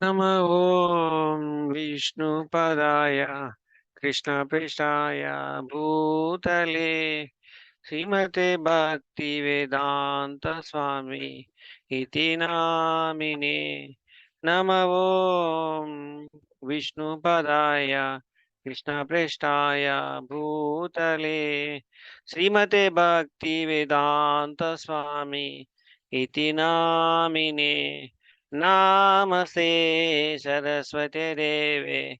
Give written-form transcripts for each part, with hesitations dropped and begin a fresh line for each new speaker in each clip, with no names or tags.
नमः ओम विष्णुपदाय कृष्णपृष्ठाय भूतले श्रीमते भक्तिवेदांत स्वामी इति नामिने। नमः ओम विष्णुपदाय कृष्णपृष्ठाय भूतले श्रीमते भक्तिवेदांत स्वामी इति नामिने। नामस्ते सरस्वती देवे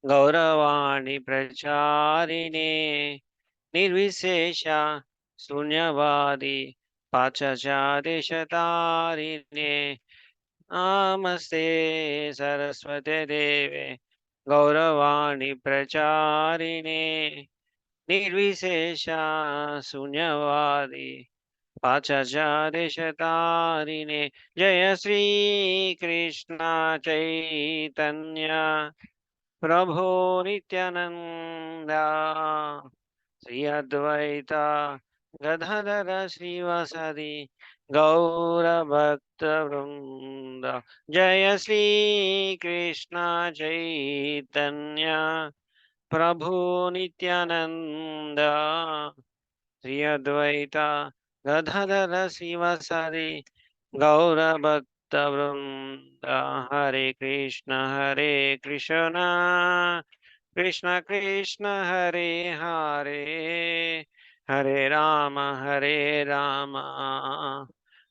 गौरवाणी प्रचारिणे निर्विशेष शून्यवादी पाश्चादेशतारिणे। नमस्ते सरस्वती देवे गौरवाणी प्रचारिणे निर्विशेष शून्यवादी पाश्चादेशतारिणे। जय श्री कृष्ण चैतन्य प्रभो नित्यानंद श्री अद्वैता गदाधर श्रीवासदि गौर भक्त वृंद। जय श्री कृष्ण चैतन्य प्रभु नित्यानंद श्री अद्वैता गदाधर श्रीवासदि गौर भक्त वृंद। हरे कृष्ण कृष्ण कृष्ण हरे हरे हरे राम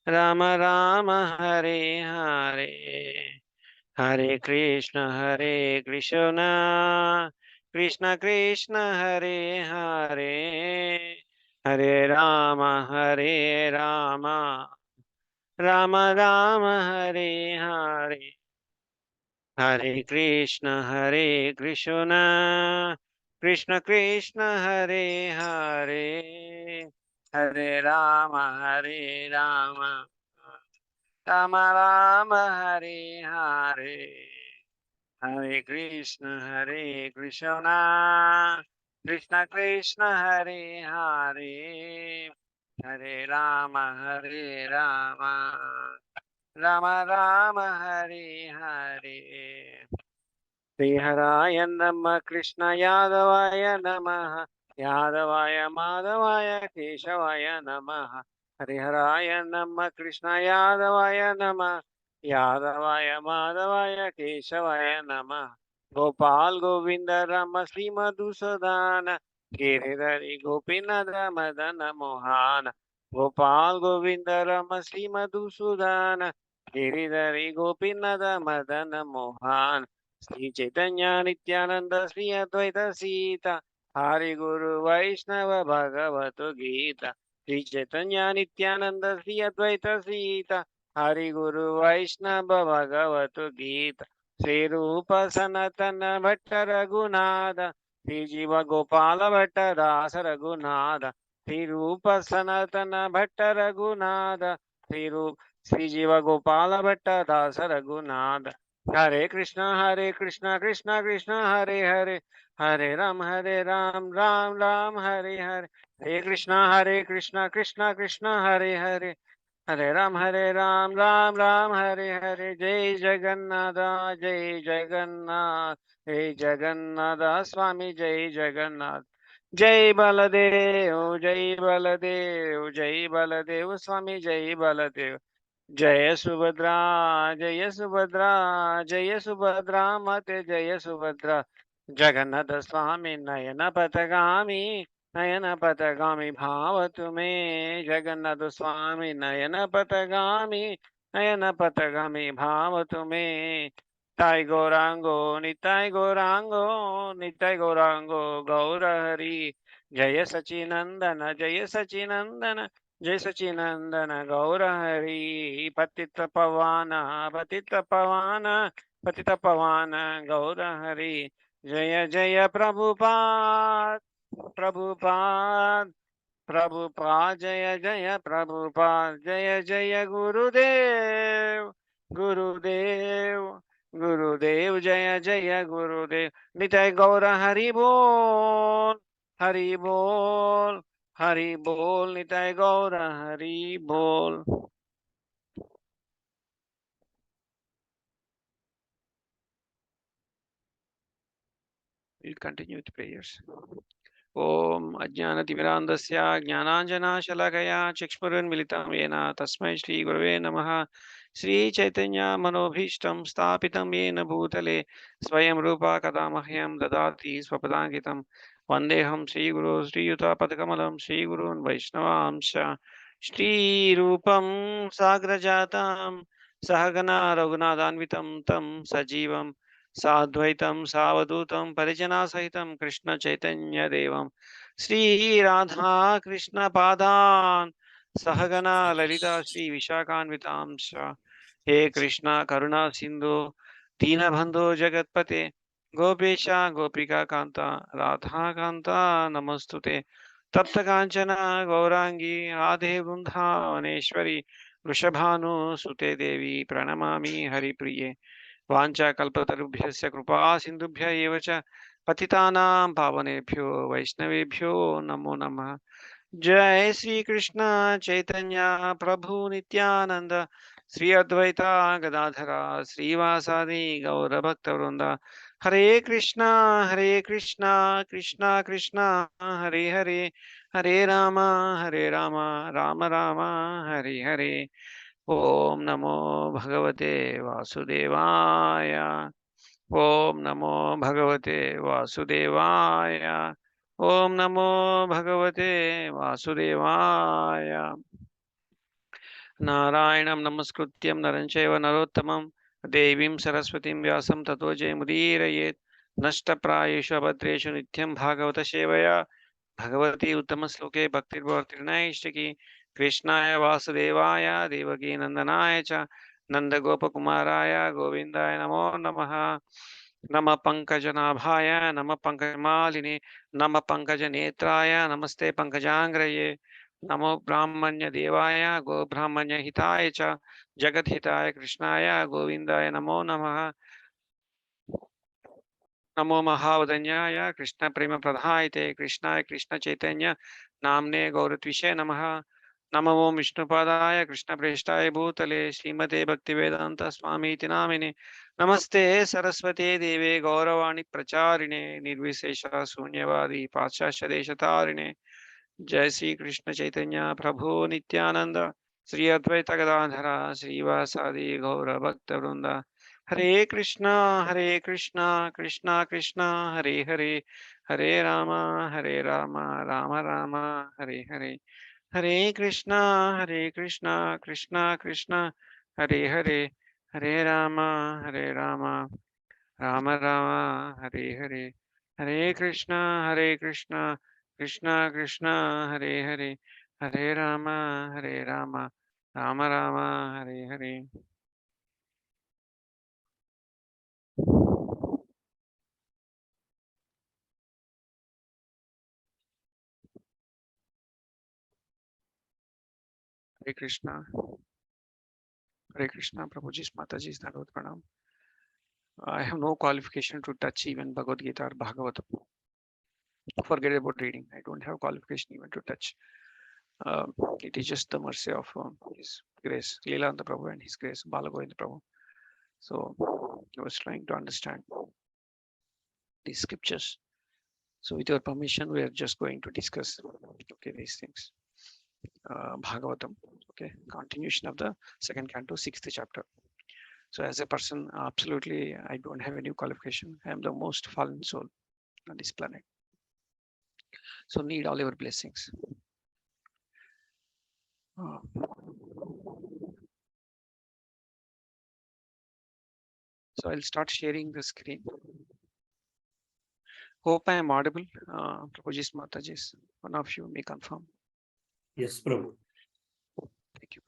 राम राम हरे हरे। हरे कृष्ण कृष्ण कृष्ण हरे हरे हरे राम राम राम हरे हरे। हरे कृष्ण कृष्ण कृष्ण हरे हरे हरे राम राम राम हरे हरे। हरे कृष्ण कृष्ण कृष्ण हरे हरे हरे राम राम राम हरे हरे। श्रीहराय नमः कृष्ण यादवाय नमः यादवाय माधवाय केशवाय नमः। हरिहराय नमः कृष्ण यादवाय नमः यादवाय माधवाय केशवाय नमः। गोपाल गोविंद राम श्री मधुसूदन गिरिधरी गोपीनाथ मदन मोहन। गोपाल गोविंद राम श्री मधुसूदन गिरिधरी गोपीनाथ मदन मोहन। श्री चैतन्य नित्यानंद श्री अद्वैत सीता हरि गुरु वैष्णव भगवत गीता। श्री चैतन्य नित्यानंद श्री अद्वैत सीता हरि गुरु वैष्णव भगवत गीता। श्री रूप सनातन भट्ट रघुनाथ श्री जीव गोपाल भट्ट दास रघुनाथ। श्री रूप सनातन भट्ट रघुनाथ श्री रूप श्री जीव गोपाल भट्ट दास रघुनाथ। हरे कृष्ण कृष्ण कृष्ण हरे हरे हरे राम राम हरे हरे। हरे कृष्ण कृष्ण कृष्ण हरे हरे हरे राम राम हरे हरे। जय जगन्नाथ स्वामी जय जगन्नाथ। जय बलदेव स्वामी जय बलदेव। जय सुभद्रा माते जय सुभद्रा। जगन्नाथ स्वामी नयन पथगामी भाव तुम्हें। जगन्नाथ स्वामी नयन पथगामी भाव तुम्हें। निताय गौरांगो गौर हरि। जय सचिनंदन गौर हरि। पतित पवन गौर हरि। जय प्रभुपाद प्रभुपाद जय प्रभुपाद। जय गुरुदेव गुरुदेव जय गुरुदेव। निताय गौर हरि बोल हरि बोल निताय गौर हरि बोल। We'll continue with prayers. Om Ajnanatimirandasya Jnananjana Shalakaya Chikshmuranmilitam Yena Tasmai Shri Gurave Namaha Shri Chaitanya Manobhishtam Stapitam Yena Bhutale Swayam Rupa Kadamahyam Dadati Swapadankitam Vandeham Shri Guru Shri Yuta Padakamalam Shri Gurun Vaishnavamsha Shri Rupam Sagrajatam Sahagana Raghunadanvitam Tam Sajivam साद्वैतं सावधूतं परिजनासहितं Krishna Chaitanya देवं श्री राधा कृष्ण पादान् सहगना ललिता श्री विशाखान्वितांश हे कृष्ण करुणा सिंधु दीनबन्धो जगत्पते गोपेश गोपिका कांता राधा कांता नमस्तुते तप्त कांचन गौरांगी राधे वृंदावनेश्वरी वृषभानुसुते देवी प्रणमामि हरिप्रिये वाञ्छाकल्पतरुभ्यश्च कृपा सिन्धुभ्य एव च पतितानां पावनेभ्यो वैष्णवेभ्यो नमो नमः जय श्री कृष्ण चैतन्य प्रभु नित्यानंद श्री अद्वैता गदाधरा श्रीवासादि गौरभक्तवृंद हरे कृष्णा कृष्णा कृष्णा हरे हरे हरे राम राम राम हरे हरे ओम नमो भगवते वासुदेवाय ओम नमो भगवते वासुदेवाय ओम नमो भगवते वासुदेवाय नारायणं नमस्कृत्यं नरं चैव नरोत्तमं देवीं सरस्वतीं व्यासं ततो जयमुदीरयेत् नष्टप्रायेषु अभद्रेषु नित्यं भागवत सेवया भगवती उत्तमश्लोके भक्तिर्भवतिर्नैष्टिकी कृष्णाय वासुदेवाय देवकी नन्दनाय च नन्दगोपकुमाराय गोविन्दाय नमो नमः नमः पङ्कजनाभाय नमः पङ्कजमालिने नमः पङ्कजनेत्राय नमस्ते पङ्कजाङ्ग्रये नमो ब्राह्मण्यदेवाय गोब्राह्मण्यहिताय च जगद्हिताय कृष्णाय गोविन्दाय नमो नमः नमो महावदन्याय कृष्ण प्रेम प्रदायते कृष्णाय कृष्ण चैतन्य नामने गौरत्विषे नमः नमो विष्णुपादाय कृष्ण प्रेष्ठाय भूतले श्रीमते भक्तिवेदांत स्वामीति नामिने नमस्ते सरस्वते देवे गौरवाणी प्रचारिणे निर्विशेष शून्यवादी पाश्चात्य देशतारिणे जय श्री कृष्ण चैतन्य प्रभु नित्यानंद श्री अद्वैत गदाधरा श्रीवासादि गौर भक्त वृंद हरे कृष्णा कृष्णा कृष्णा हरे हरे हरे राम राम राम हरे हरे हरे कृष्णा कृष्णा कृष्णा हरे राम राम राम हरे कृष्णा कृष्णा कृष्णा हरे राम राम राम हरे Krishna, Hare Krishna, Prabhuji's Mataji's Dhanavad Pranam. I have no qualification to touch even Bhagavad Gita or Bhagavatam. Forget about reading. I don't have qualification even to touch. It is just the mercy of His grace, Lilananda Prabhu and His grace, Balagovinda Prabhu. So I was trying to understand these scriptures. So with your permission, we are just going to discuss these things. Bhagavatam, continuation of the second canto, 6th chapter. So as a person, absolutely, I don't have any qualification. I am the most fallen soul on this planet. So need all your blessings. So I'll start sharing the screen. Hope I am audible. Prabhuji's Mataji's, one of you may confirm.
Yes, Prabhu.
Thank you.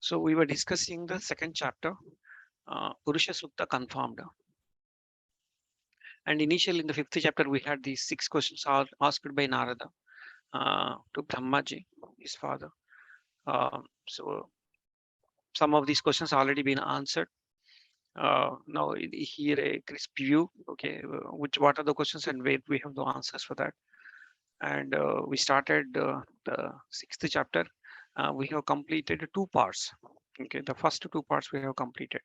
So we were discussing the second chapter, Purusha Sukta confirmed. And initially in the 5th chapter, we had these 6 questions asked by Narada to Brahmaji, his father. So some of these questions already been answered. Now here a crisp view, what are the questions and where we have the answers for that. And we started the 6th chapter. We have completed 2 parts. The first 2 parts we have completed.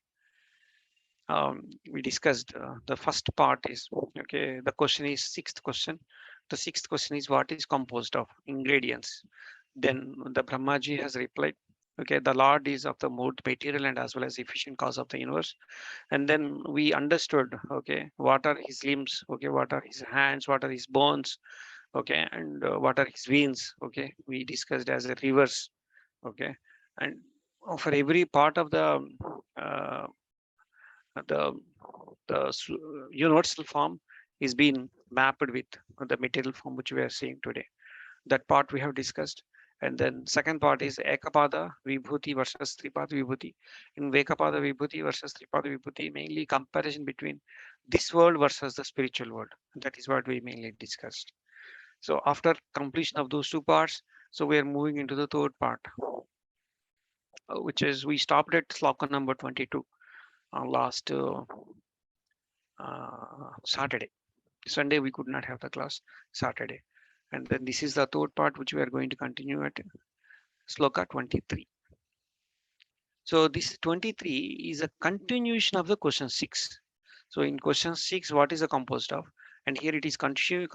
we discussed the first part is okay. The question is sixth question. The sixth question is what is composed of ingredients. Then the Brahmaji has replied, okay, the Lord is of the mode material and as well as efficient cause of the universe. And then we understood, okay, what are his limbs, okay, what are his hands, what are his bones, okay, and what are his veins, okay. We discussed as a reverse, okay, and for every part of uh, the universal form is being mapped with the material form which we are seeing today. That part we have discussed. And then second part is Ekapada Vibhuti versus Tripada Vibhuti. In Vekapada Vibhuti versus Tripada Vibhuti, mainly comparison between this world versus the spiritual world. That is what we mainly discussed. So after completion of those two parts, so we are moving into the third part, which is we stopped at sloka number 22 last Saturday. Sunday we could not have the class, Saturday. And then this is the third part which we are going to continue at sloka 23. So this 23 is a continuation of the question 6. So in question 6, what is the composed of? And here it is continuation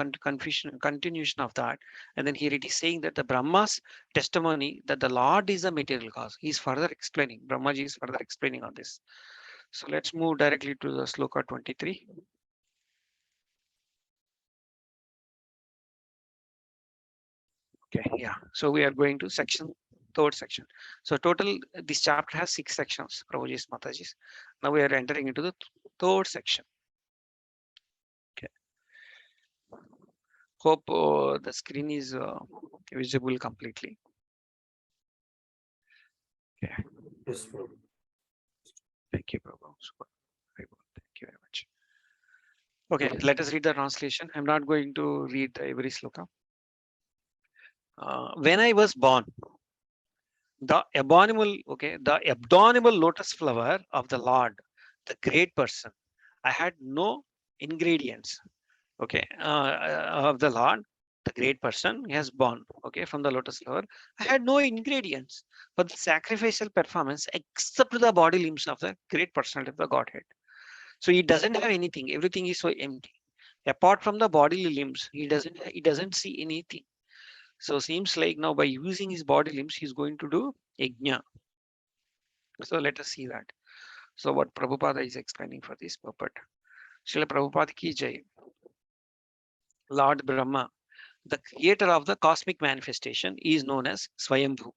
of that. And then here it is saying that the Brahma's testimony that the Lord is the material cause. He is further explaining. Brahmaji is further explaining on this. So let's move directly to the sloka 23. Okay, yeah. So we are going to third section. So total, this chapter has 6 sections, Prabhuji's, Mataji's. Now we are entering into the third section. Okay. Hope the screen is visible completely. Okay.
Yes, Prabhu.
Thank you, Prabhu. Super. Very good. Thank you very much. Okay, let us read the translation. I'm not going to read every sloka. When I was born, the abominable lotus flower of the Lord, the great person, I had no ingredients. Okay, of the Lord, the great person, he has born. Okay, from the lotus flower, I had no ingredients for the sacrificial performance except the body limbs of the great personality of the Godhead. So he doesn't have anything. Everything is so empty. Apart from the bodily limbs, he doesn't see anything. So seems like now by using his body limbs, he's going to do yajna. So let us see that. So what Prabhupada is explaining for this purport. Srila Prabhupada ki jai. Lord Brahma, the creator of the cosmic manifestation, is known as Swayambhu.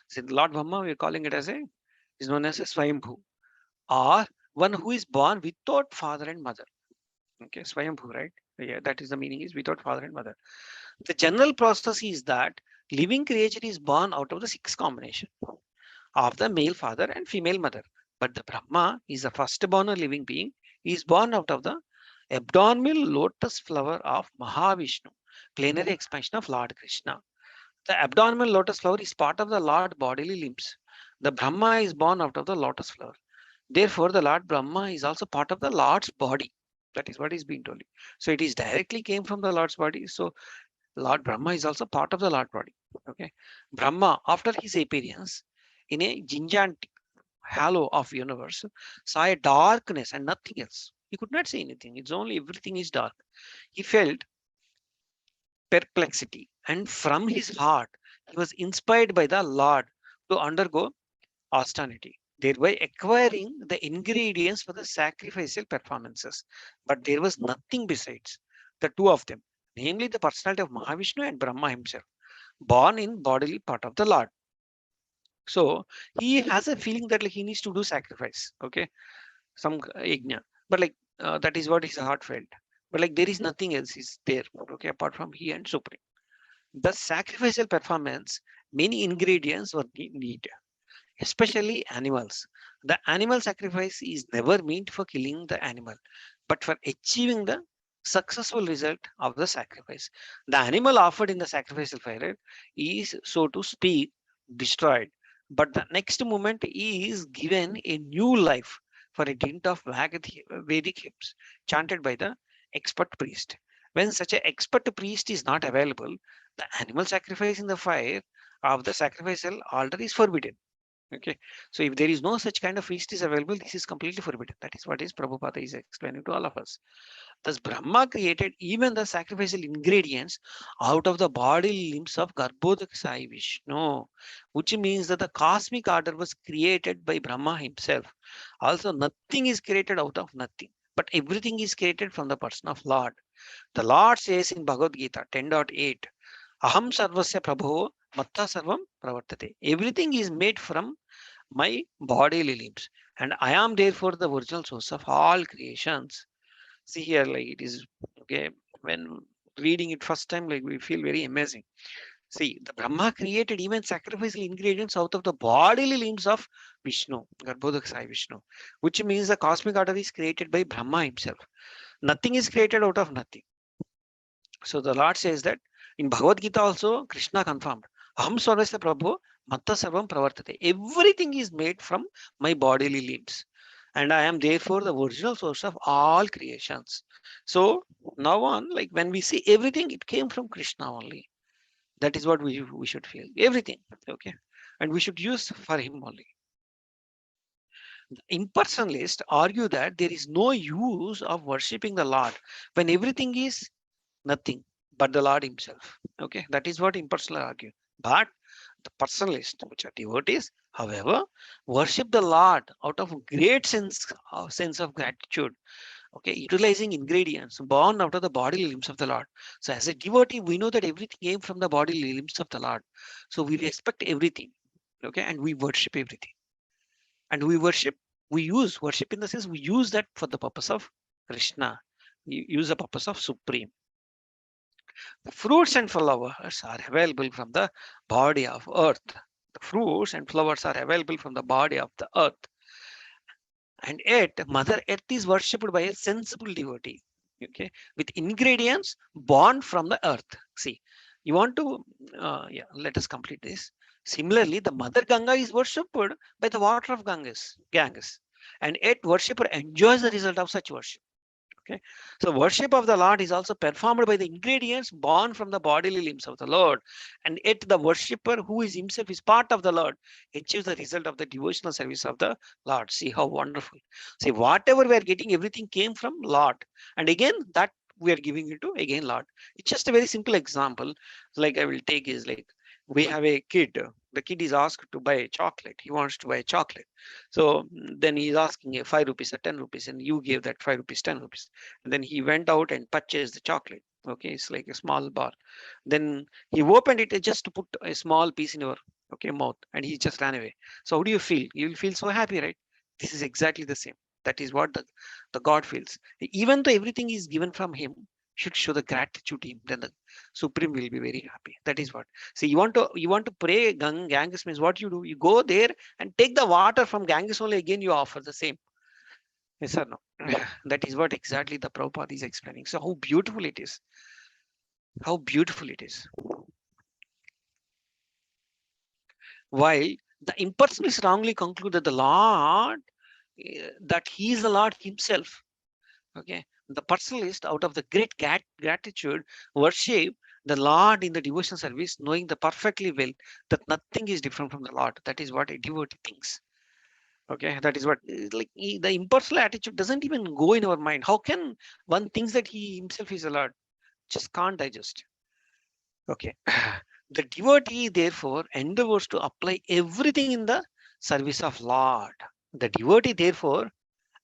So Lord Brahma, we are calling it as is known as a Swayambhu, or one who is born without father and mother. Okay, Swayambhu, right? Yeah, that is the meaning, is without father and mother. The general process is that living creature is born out of the 6 combination of the male father and female mother. But the Brahma is the first born living being. He is born out of the abdominal lotus flower of Mahavishnu, plenary expansion of Lord Krishna. The abdominal lotus flower is part of the Lord bodily limbs. The Brahma is born out of the lotus flower. Therefore, the Lord Brahma is also part of the Lord's body. That is what is being told. So it is directly came from the Lord's body. So Lord Brahma is also part of the Lord body. Okay. Brahma, after his appearance in a gigantic halo of universe, saw a darkness and nothing else. He could not see anything. It's only everything is dark. He felt perplexity, and from his heart, he was inspired by the Lord to undergo austerity, thereby acquiring the ingredients for the sacrificial performances. But there was nothing besides the two of them, namely the personality of Mahavishnu and Brahma himself, born in bodily part of the Lord. So he has a feeling that like he needs to do sacrifice, okay, some yajna, but like that is what his heart felt. But like there is nothing else is there, okay, apart from he and Supreme. The sacrificial performance, many ingredients were needed, especially animals. The animal sacrifice is never meant for killing the animal, but for achieving the successful result of the sacrifice. The animal offered in the sacrificial fire is, so to speak, destroyed, but the next moment is given a new life for a dint of Vedic hymns chanted by the expert priest. When such an expert priest is not available, the animal sacrifice in the fire of the sacrificial altar is forbidden. Okay, so if there is no such kind of feast is available, this is completely forbidden. That is what is Prabhupada is explaining to all of us. Thus, Brahma created even the sacrificial ingredients out of the bodily limbs of Garbhodak Sai Vishnu, which means that the cosmic order was created by Brahma himself. Also, nothing is created out of nothing, but everything is created from the person of Lord. The Lord says in Bhagavad Gita 10.8, Aham Sarvasya Prabho Matta Sarvam Pravartate. Everything is made from my bodily limbs, and I am therefore the original source of all creations. See here, like it is okay. When reading it first time, like we feel very amazing. See, the Brahma created even sacrificial ingredients out of the bodily limbs of Vishnu, Garbhodak Sai Vishnu, which means the cosmic order is created by Brahma himself. Nothing is created out of nothing. So the Lord says that in Bhagavad Gita also, Krishna confirmed, Aham Sarvasya Prabhu Matta Sarvam Pravartate. Everything is made from my bodily limbs. And I am therefore the original source of all creations. So now on, like when we see everything, it came from Krishna only. That is what we should feel. Everything. Okay. And we should use for him only. Impersonalists argue that there is no use of worshipping the Lord when everything is nothing but the Lord himself. Okay, that is what impersonal argue. But the personalists, which are devotees, however, worship the Lord out of great sense of gratitude. Okay, utilizing ingredients born out of the bodily limbs of the Lord. So as a devotee, we know that everything came from the bodily limbs of the Lord. So we respect everything. Okay, and we worship everything. And we use worship in the sense we use that for the purpose of Krishna. We use the purpose of Supreme. The fruits and flowers are available from the body of earth. The fruits and flowers are available from the body of the earth. And yet, Mother Earth is worshipped by a sensible devotee. Okay, with ingredients born from the earth. See, you want to, yeah, let us complete this. Similarly, the Mother Ganga is worshipped by the water of Ganges. And yet, worshipper enjoys the result of such worship. Okay, so worship of the Lord is also performed by the ingredients born from the bodily limbs of the Lord, and yet the worshipper who is himself is part of the Lord achieves the result of the devotional service of the Lord. See how wonderful. See, whatever we are getting, everything came from Lord, and again that we are giving it to again Lord. It's just a very simple example. Like I will take is like we have a kid. The kid is asked to buy a chocolate. He wants to buy a chocolate. So then he is asking a 5 rupees or 10 rupees, and you gave that 5 rupees, 10 rupees. And then he went out and purchased the chocolate. Okay, it's like a small bar. Then he opened it just to put a small piece in your mouth, and he just ran away. So how do you feel? You will feel so happy, right? This is exactly the same. That is what the God feels. Even though everything is given from him, should show the gratitude to him. Then the Supreme will be very happy. That is what. See, you want to pray Ganges means what you do. You go there and take the water from Ganges only. Again, you offer the same. Yes or no? That is what exactly the Prabhupada is explaining. So how beautiful it is. How beautiful it is. While the impersonalists wrongly conclude that the Lord, that He is the Lord Himself. Okay. The personalist, out of the great gratitude, worship the Lord in the devotion service, knowing the perfectly well that nothing is different from the Lord. That is what a devotee thinks. Okay, that is what like the impersonal attitude doesn't even go in our mind. How can one thinks that he himself is a Lord? Just can't digest. Okay. The devotee therefore endeavors to apply everything in the service of Lord. The devotee therefore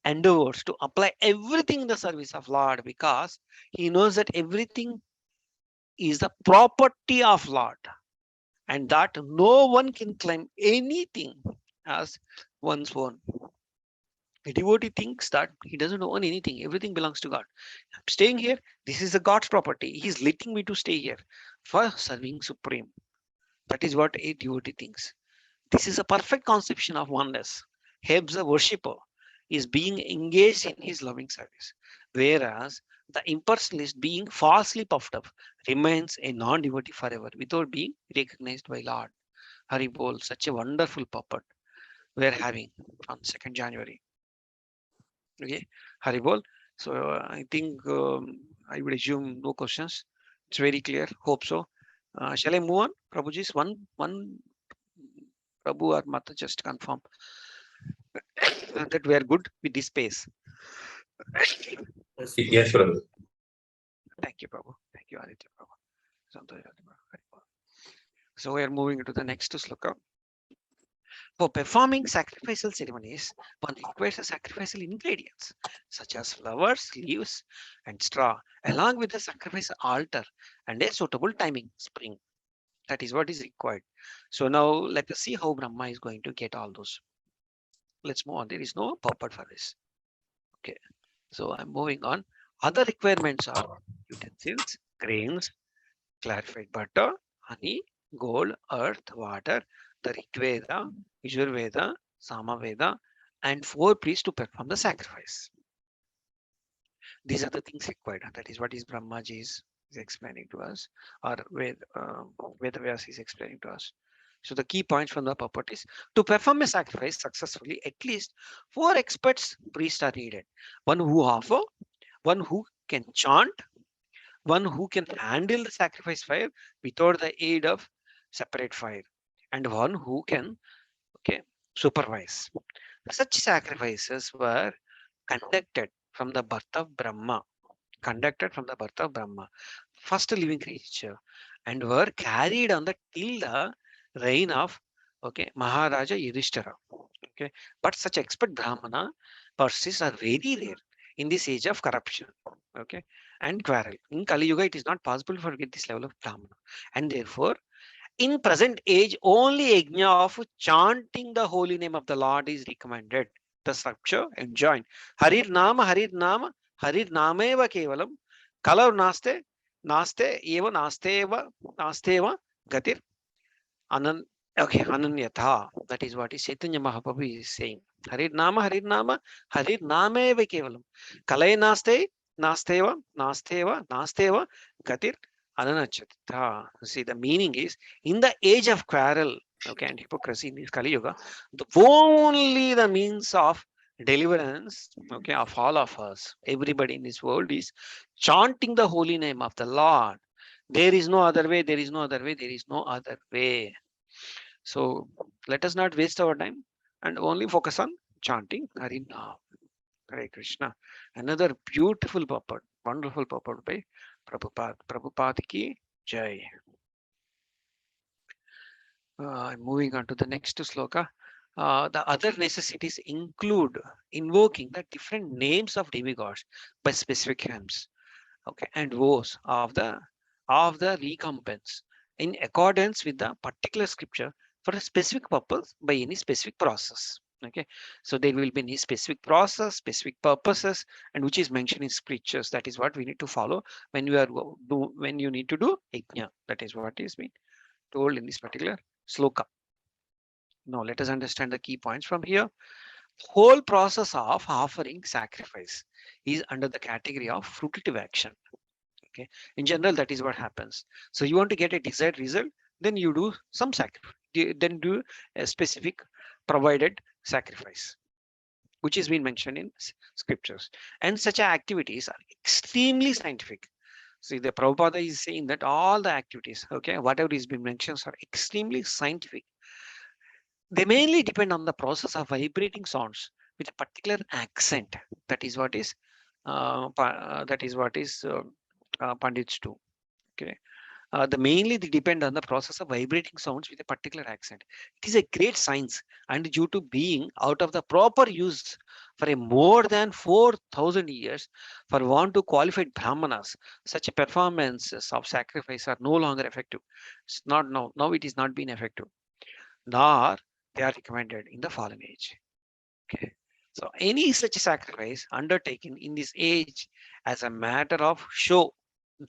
endeavors to apply everything in the service of Lord because he knows that everything is the property of Lord and that no one can claim anything as one's own. A devotee thinks that he doesn't own anything, everything belongs to God. I'm staying here, this is the God's property. He's letting me to stay here for serving Supreme. That is what a devotee thinks. This is a perfect conception of oneness. Helps the worshipper is being engaged in his loving service, whereas the impersonalist, being falsely puffed up, remains a non-devotee forever without being recognized by Lord. Hari Bol, such a wonderful puppet we are having on 2nd January. Okay, Hari Bol. So I think I would assume no questions. It's very clear. Hope so. Shall I move on? Prabhuji's one Prabhu or Mata just confirm that we are good with this space.
Yes, Prabhu.
Thank you, Prabhu. Thank you, Aditya Prabhu. So we are moving to the next sloka. For performing sacrificial ceremonies, one requires a sacrificial ingredients such as flowers, leaves, and straw, along with the sacrifice altar and a suitable timing spring. That is what is required. So now let us see how Brahma is going to get all those. Let's move on. There is no purport for this. Okay. So I'm moving on. Other requirements are utensils, grains, clarified butter, honey, gold, earth, water, the Rigveda, Yajurveda, Samaveda, and 4 priests to perform the sacrifice. These are the things required. That is what is Brahmaji is explaining to us, or Vedavyas is explaining to us. So the key points from the purport is to perform a sacrifice successfully, at least 4 experts priests are needed. One who offer, one who can chant, one who can handle the sacrifice fire without the aid of separate fire, and one who can supervise. Such sacrifices were conducted from the birth of Brahma, conducted from the birth of Brahma, first living creature, and were carried on the till the reign of Maharaja Yudhishthira. Okay, but such expert Brahmana persist are very rare in this age of corruption. Okay, and quarrel. In Kali Yuga, it is not possible to get this level of Brahmana, and therefore in present age, only yajna of chanting the holy name of the Lord is recommended. The structure enjoined. Harir Nama, Harir Nama, Harir Nameva Kevalam, Kalav Naste, Naste, Eva Nasteva, Nasteva, Gatir, Anan. Okay, Ananyatha. That is what is Chaitanya Mahaprabhu is saying. Harir Nama, Harir Nama, Harir Nameva Kevalam. Kalay Naste, Nasteva, Nasteva, Nasteva, Gatir, Ananachatha. See, the meaning is in the age of quarrel, and hypocrisy in this Kali Yuga, the only the means of deliverance, of all of us, everybody in this world is chanting the holy name of the Lord. There is no other way, there is no other way, there is no other way. So let us not waste our time and only focus on chanting Harinam. Hare Krishna. Another beautiful purport, wonderful purport by Prabhupada. Prabhupada ki Jai. Moving on to the next sloka. The other necessities include invoking the different names of demigods by specific hymns, and vows of the recompense in accordance with the particular scripture for a specific purpose by any specific process. Okay, so there will be any specific process, specific purposes, and which is mentioned in scriptures. That is what we need to follow when you are when you need to do yajna. That is what is being told in this particular sloka. Now let us understand the key points from here. Whole process of offering sacrifice is under the category of fruitive action. Okay, in general, that is what happens. So you want to get a desired result, then you do some sacrifice, then do a specific provided sacrifice, which is being mentioned in scriptures. And such activities are extremely scientific. See, the Prabhupada is saying that all the activities, whatever is being mentioned, are extremely scientific. They mainly depend on the process of vibrating sounds with a particular accent. That is what is Pandits do. Okay, they depend on the process of vibrating sounds with a particular accent. It is a great science, and due to being out of the proper use for a more than 4,000 years, for want to qualified brahmanas, such performances of sacrifice are no longer effective. It's not now. Now it is not being effective, nor they are recommended in the fallen age. Okay. So any such sacrifice undertaken in this age as a matter of show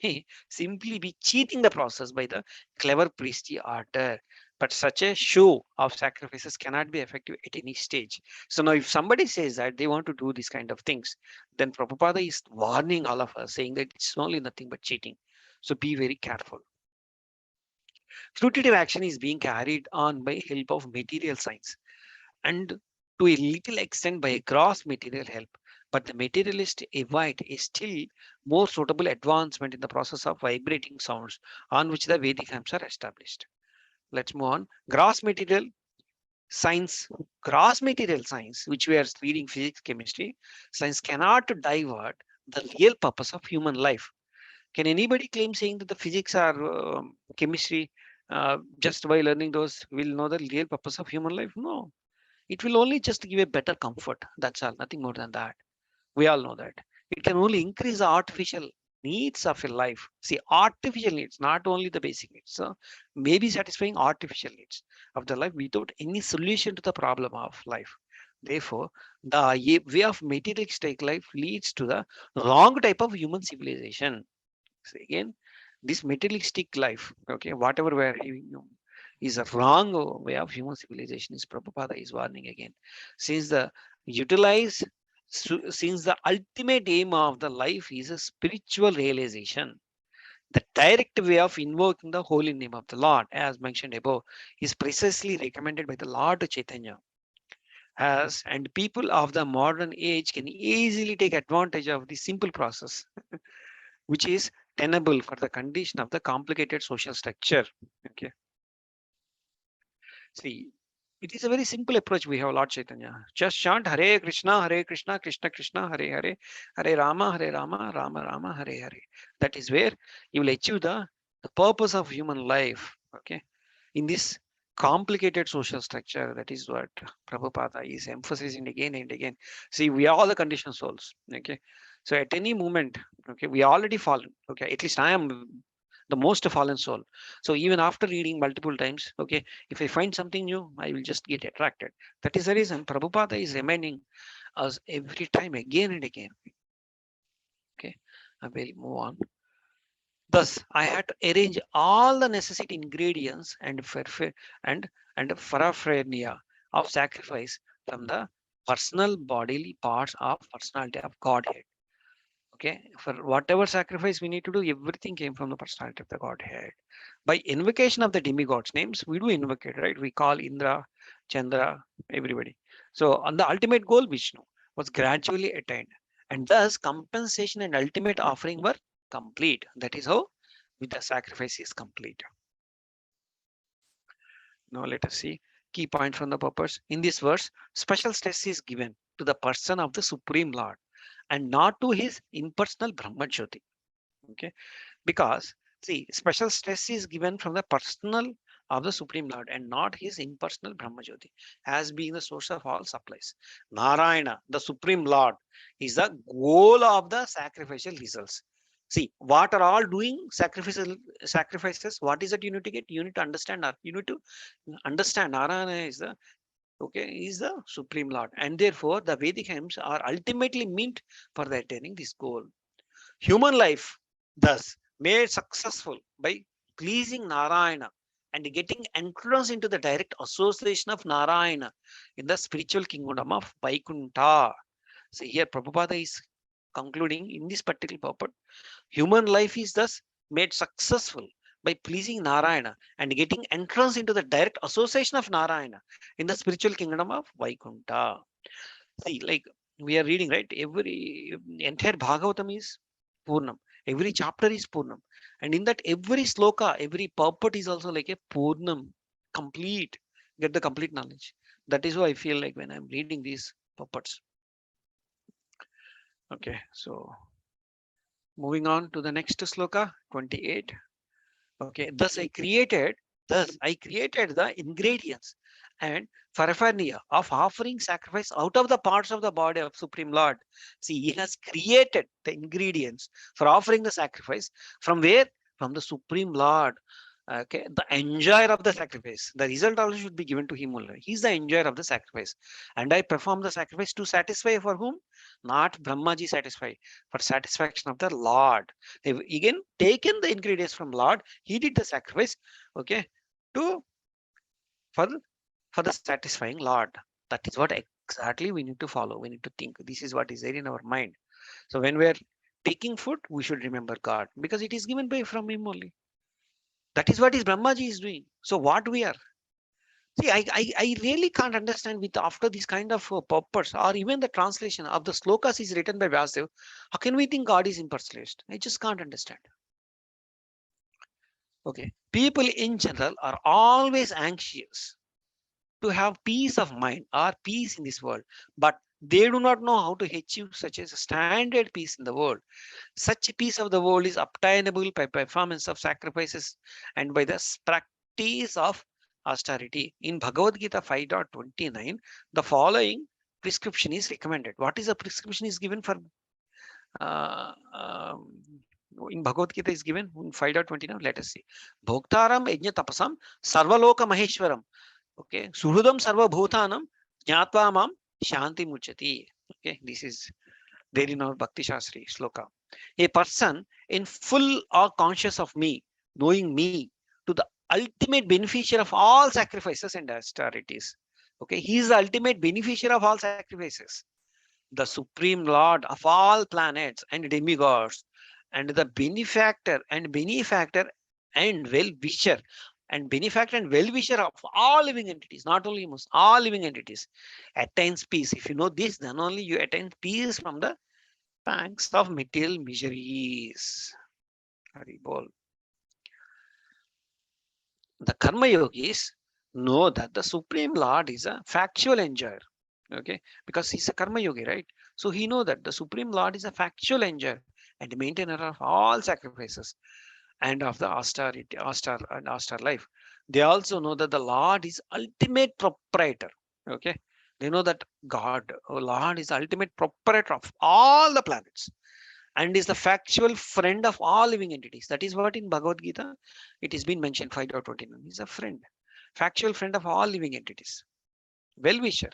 may simply be cheating the process by the clever priestly order. But such a show of sacrifices cannot be effective at any stage. So now if somebody says that they want to do these kind of things, then Prabhupada is warning all of us, saying that it's only nothing but cheating. So be very careful. Fruitive action is being carried on by help of material science, and to a little extent by a gross material help. But the materialist avoid a still more suitable advancement in the process of vibrating sounds on which the Vedic hymns are established. Let's move on. Gross material Science, gross material science, which we are reading physics, chemistry, science cannot divert the real purpose of human life. Can anybody claim saying that the physics or chemistry, just by learning those, will know the real purpose of human life? No, it will only just give a better comfort. That's all, nothing more than that. We all know that. It can only increase the artificial needs of a life. See, artificial needs, not only the basic needs. So maybe satisfying artificial needs of the life without any solution to the problem of life. Therefore, the way of materialistic life leads to the wrong type of human civilization. So again, this materialistic life, okay, whatever we are having is a wrong way of human civilization. Is Prabhupada is warning again. Since the utilize, since the ultimate aim of the life is a spiritual realization, the direct way of invoking the holy name of the Lord, as mentioned above, is precisely recommended by the Lord Chaitanya. As and people of the modern age can easily take advantage of the simple process which is tenable for the condition of the complicated social structure. Okay. See, it is a very simple approach we have, Lord Chaitanya. Just chant Hare Krishna, Krishna Krishna, Hare Hare, Hare Rama, Rama Rama, Hare Hare. That is where you will achieve the purpose of human life. Okay. In this complicated social structure, that is what Prabhupada is emphasizing again and again. See, we are all the conditioned souls. Okay. So at any moment, okay, we are already fallen. Okay. At least I am the most fallen soul. So even after reading multiple times, okay, if I find something new, I will just get attracted. That is the reason Prabhupada is reminding us every time again and again. Okay, I will move on. Thus, I had to arrange all the necessary ingredients and paraphernalia of sacrifice from the personal bodily parts of personality of Godhead. Okay, for whatever sacrifice we need to do, everything came from the personality of the Godhead. By invocation of the demigods' names, we do invoke it, right? We call Indra, Chandra, everybody. So, on the ultimate goal, Vishnu was gradually attained, and thus compensation and ultimate offering were complete. That is how with the sacrifice is complete. Now, let us see key point from the purpose. In this verse, special stress is given to the person of the Supreme Lord and not to his impersonal Brahmajyoti. Okay, because see, special stress is given from the personal of the Supreme Lord and not his impersonal Brahmajyoti as being the source of all supplies. Narayana, the Supreme Lord, is the goal of the sacrificial results. See, what are all doing sacrificial sacrifices? What is that you need to get? You need to understand. You need to understand Narayana is the okay is the Supreme Lord, and therefore the Vedic hymns are ultimately meant for the attaining this goal. Human life, thus, made successful by pleasing Narayana and getting entrance into the direct association of Narayana in the spiritual kingdom of Vaikuntha. So here Prabhupada is concluding in this particular purport, human life is thus made successful by pleasing Narayana and getting entrance into the direct association of Narayana in the spiritual kingdom of Vaikuntha. See, like we are reading, right? Every entire Bhagavatam is Purnam. Every chapter is Purnam. And in that every sloka, every purport is also like a Purnam, complete, get the complete knowledge. That is why I feel like when I'm reading these purports. Okay, so moving on to the next sloka, 28. Okay, thus I created the ingredients and paraphernalia of offering sacrifice out of the parts of the body of Supreme Lord. See, he has created the ingredients for offering the sacrifice from where? From the Supreme Lord. Okay, the enjoyer of the sacrifice. The result also should be given to him only. He's the enjoyer of the sacrifice. And I perform the sacrifice to satisfy for whom? Not Brahmaji satisfy, for satisfaction of the Lord. They've again taken the ingredients from Lord. He did the sacrifice, okay, to for, for the satisfying Lord. That is what exactly we need to follow. We need to think. This is what is there in our mind. So when we are taking food, we should remember God because it is given by from Him only. That is what is Brahmaji is doing. So what we are. See, I really can't understand with after this kind of purpose or even the translation of the slokas is written by Vyasadeva. How can we think God is impersonalized? I just can't understand. Okay. People in general are always anxious to have peace of mind or peace in this world, but they do not know how to achieve such a standard peace in the world. Such a peace of the world is obtainable by performance of sacrifices and by the practice of austerity. In Bhagavad Gita 5.29, the following prescription is recommended. What is the prescription is given for uh, um, in Bhagavad Gita is given in 5.29? Let us see. Bhoktaram yajna tapasam sarvaloka maheshwaram. Okay, suhrudam sarva bhutanam jnatva mam shanti muchati. Okay, this is there in our Bhakti Shastri sloka. A person in full or conscious of me, knowing me to the ultimate beneficiary of all sacrifices and austerities. Okay, he is the ultimate beneficiary of all sacrifices, the supreme lord of all planets and demigods, and the benefactor and well-wisher of all living entities, not only humans, all living entities, attains peace. If you know this, then only you attain peace from the pangs of material miseries. Hari bol. The karma yogis know that the supreme lord is a factual enjoyer. Okay, because he's a karma yogi, right? So he know that the supreme lord is a factual enjoyer and maintainer of all sacrifices and of the austere life. They also know that the lord is ultimate proprietor. Okay, they know that god or lord is ultimate proprietor of all the planets and is the factual friend of all living entities. That is what in Bhagavad Gita it has been mentioned 5.29. He's a friend, factual friend of all living entities, well-wisher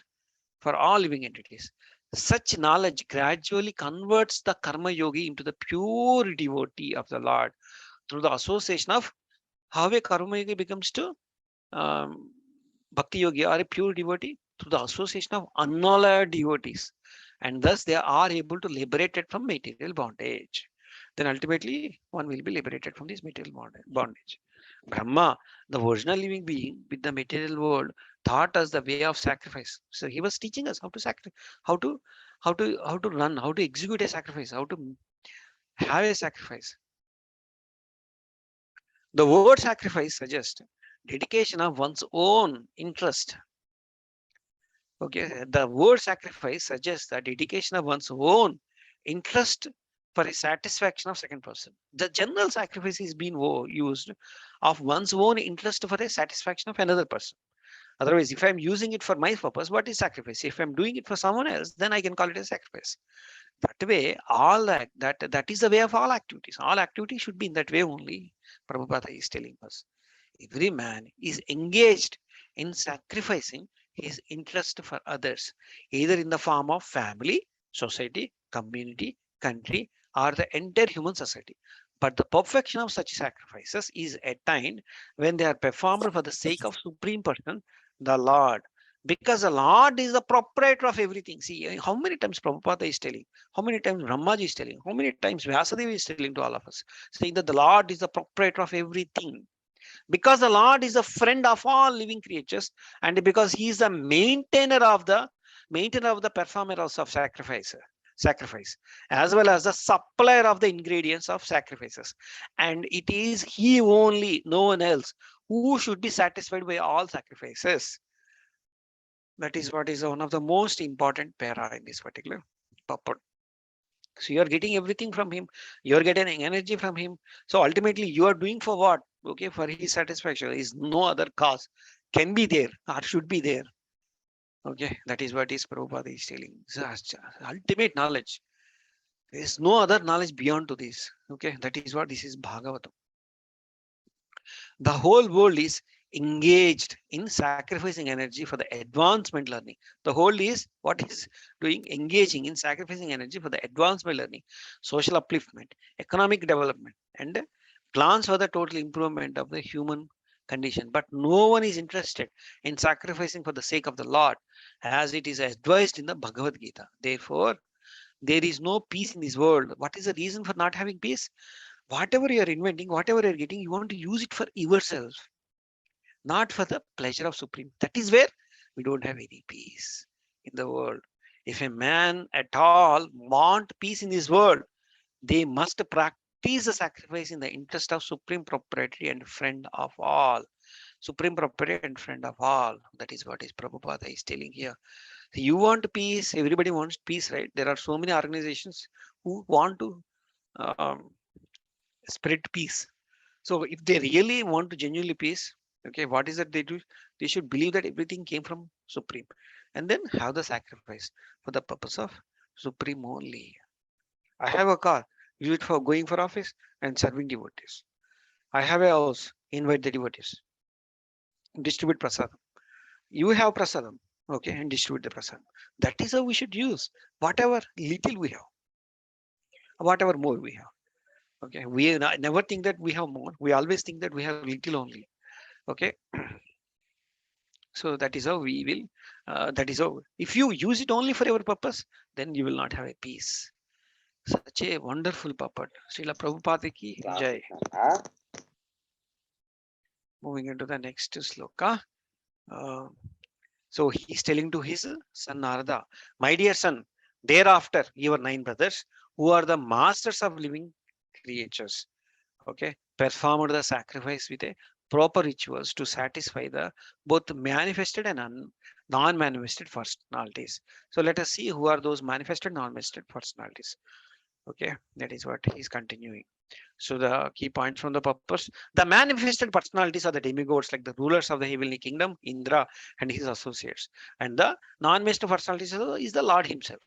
for all living entities. Such knowledge gradually converts the karma yogi into the pure devotee of the Lord through the association of how a karma yogi becomes to um, bhakti yogi or a pure devotee through the association of unalloyed devotees, and thus they are able to liberate it from material bondage. Then ultimately one will be liberated from this material bondage. Brahma, the original living being with the material world, taught us the way of sacrifice. So he was teaching us how to sacrifice, how to run, how to execute a sacrifice, how to have a sacrifice. The word sacrifice suggests dedication of one's own interest. Okay, the word sacrifice suggests the dedication of one's own interest for a satisfaction of second person. The general sacrifice is being used of one's own interest for a satisfaction of another person. Otherwise, if I'm using it for my purpose, what is sacrifice? If I'm doing it for someone else, then I can call it a sacrifice. That way, all that is the way of all activities. All activities should be in that way only. Prabhupada is telling us. Every man is engaged in sacrificing his interest for others, either in the form of family, society, community, country, or the entire human society. But the perfection of such sacrifices is attained when they are performed for the sake of Supreme Person, the Lord. Because the Lord is the proprietor of everything. See, how many times Prabhupada is telling, how many times Brahmaji is telling, how many times Vyasadeva is telling to all of us, saying that the Lord is the proprietor of everything. Because the Lord is a friend of all living creatures, and because he is the maintainer of the performers of sacrifice, as well as the supplier of the ingredients of sacrifices. And it is he only, no one else, who should be satisfied by all sacrifices. That is what is one of the most important para in this particular purport. So you are getting everything from him. You are getting energy from him. So ultimately you are doing for what? Okay, for his satisfaction. Is no other cause can be there or should be there. Okay, that is what is Prabhupada is telling. So ultimate knowledge. There is no other knowledge beyond to this. Okay, that is what this is Bhagavatam. The whole world is engaged in sacrificing energy for the advancement learning. The whole is what is doing, engaging in sacrificing energy for the advancement learning, social upliftment, economic development, and plans for the total improvement of the human condition. But no one is interested in sacrificing for the sake of the Lord, as it is advised in the Bhagavad Gita. Therefore, there is no peace in this world. What is the reason for not having peace? Whatever you are inventing, whatever you are getting, you want to use it for yourself, not for the pleasure of Supreme. That is where we don't have any peace in the world. If a man at all want peace in this world, they must practice the sacrifice in the interest of Supreme Proprietary and friend of all. supreme proprietor and friend of all. That is what is Prabhupada is telling here. You want peace, everybody wants peace, right? There are so many organizations who want to um, spread peace. So if they really want to genuinely peace, okay, what is that they do? They should believe that everything came from Supreme, and then have the sacrifice for the purpose of Supreme only. I have a car, use it for going for office and serving devotees. I have a house, invite the devotees, distribute prasadam. You have prasadam, okay, and distribute the prasadam. That is how we should use whatever little we have, whatever more we have. Okay, we never think that we have more. We always think that we have little only. Okay, so that is how we will. That is how. If you use it only for your purpose, then you will not have a peace. Such a wonderful puppet. Srila Prabhupada ki jai. Moving into the next sloka. Uh, so he's telling to his son Narada, my dear son, thereafter your 9 brothers, who are the masters of living creatures, okay, performed the sacrifice with a proper rituals to satisfy the both manifested and non-manifested personalities. So let us see who are those manifested non-manifested personalities. Okay, that is what he's continuing. So the key points from the purpose: the manifested personalities are the demigods, like the rulers of the heavenly kingdom, Indra and his associates, and the non-manifested personalities is the Lord himself.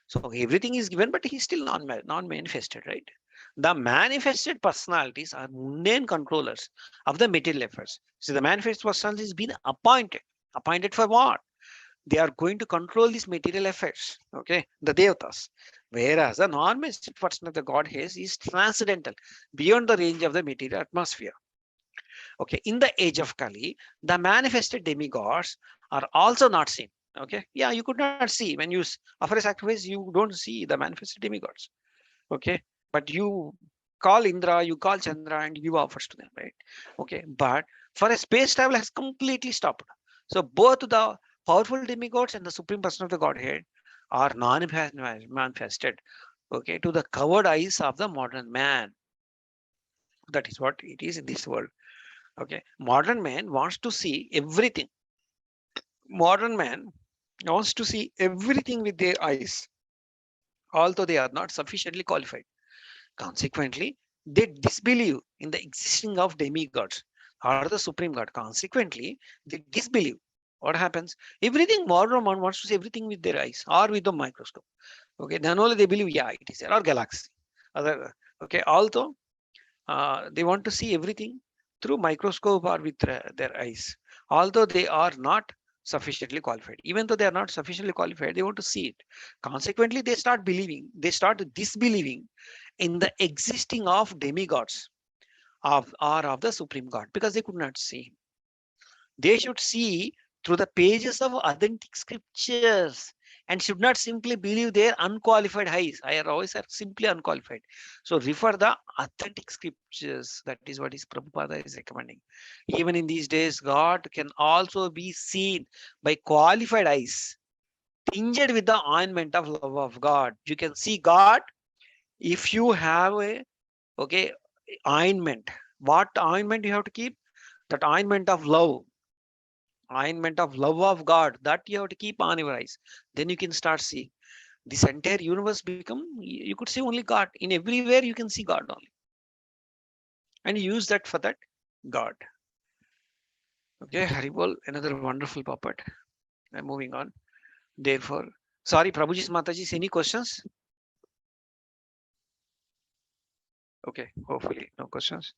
So everything is given, but he's still non-manifested, right? The manifested personalities are mundane controllers of the material affairs. So the manifest personality has been appointed. Appointed for what? They are going to control these material affairs, okay, the devatas. Whereas the non-manifested person of the Godhead is transcendental, beyond the range of the material atmosphere. Okay, in the age of Kali, the manifested demigods are also not seen. Okay, yeah, you could not see when you offer a sacrifice, you don't see the manifested demigods. Okay, but you call Indra, you call Chandra, and give offers to them, right? Okay, but for a space travel has completely stopped. So both the powerful demigods and the supreme person of the Godhead are non-manifested, okay, to the covered eyes of the modern man. That is what it is in this world. Okay, modern man wants to see everything. Modern man wants to see everything with their eyes, although they are not sufficiently qualified. Consequently, they disbelieve in the existing of demigods or the supreme god. Consequently, they disbelieve. What happens? Everything modern man wants to see everything with their eyes or with the microscope. Okay, then only they believe, yeah, it is there, or galaxy. Other, okay, although they want to see everything through microscope or with their eyes, although they are not sufficiently qualified. Even though they are not sufficiently qualified, they want to see it. Consequently, they start believing, they start disbelieving in the existing of demigods of or of the supreme god, because they could not see him. They should see through the pages of authentic scriptures and should not simply believe their unqualified eyes. Our eyes are simply unqualified. So refer the authentic scriptures. That is what is Prabhupada is recommending. Even in these days, God can also be seen by qualified eyes, tinged with the ointment of love of God. You can see God if you have a okay ointment. What ointment you have to keep? That ointment of love, ointment of love of God, that you have to keep on your eyes. Then you can start seeing this entire universe become, you could see only God. In everywhere you can see God only, and you use that for that God. Okay, Haribol, another wonderful puppet. I'm moving on. Therefore, sorry, Prabhuji's Mataji's, any questions? Okay, hopefully no questions.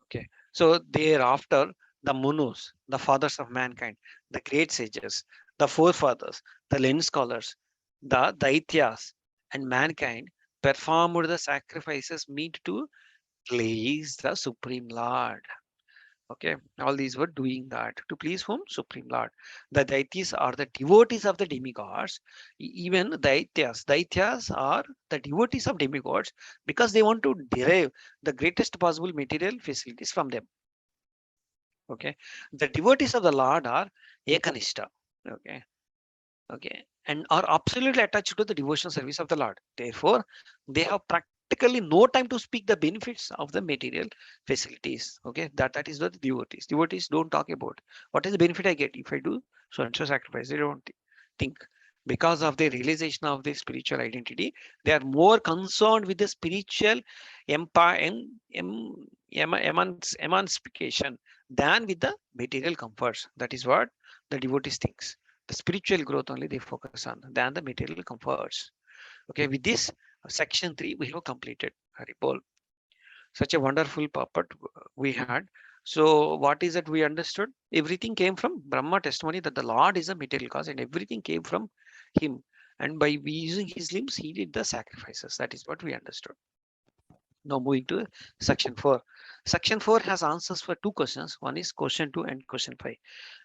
Okay, so thereafter, the Munus, the fathers of mankind, the great sages, the forefathers, the learned scholars, the Daityas, and mankind performed the sacrifices meant to please the Supreme Lord. Okay, all these were doing that to please whom? Supreme Lord. The Daityas are the devotees of the demigods. Even Daityas are the devotees of demigods because they want to derive the greatest possible material facilities from them. Okay, the devotees of the Lord are Ekanishta. Okay, okay, and are absolutely attached to the devotional service of the Lord. Therefore, they have practiced practically no time to speak the benefits of the material facilities. Okay, that is what the devotees. Devotees don't talk about what is the benefit I get if I do so and so sacrifice. They don't think, because of their realization of their spiritual identity, they are more concerned with the spiritual emancipation than with the material comforts. That is what the devotees thinks. The spiritual growth only they focus on than the material comforts. Okay, with this section 3 we have completed. Haribol. Such a wonderful puppet we had. So what is that we understood? Everything came from Brahma testimony that the Lord is a material cause and everything came from him. And by using his limbs, he did the sacrifices. That is what we understood. Now moving to section 4. Section 4 has answers for two questions. One is question 2 and question 5.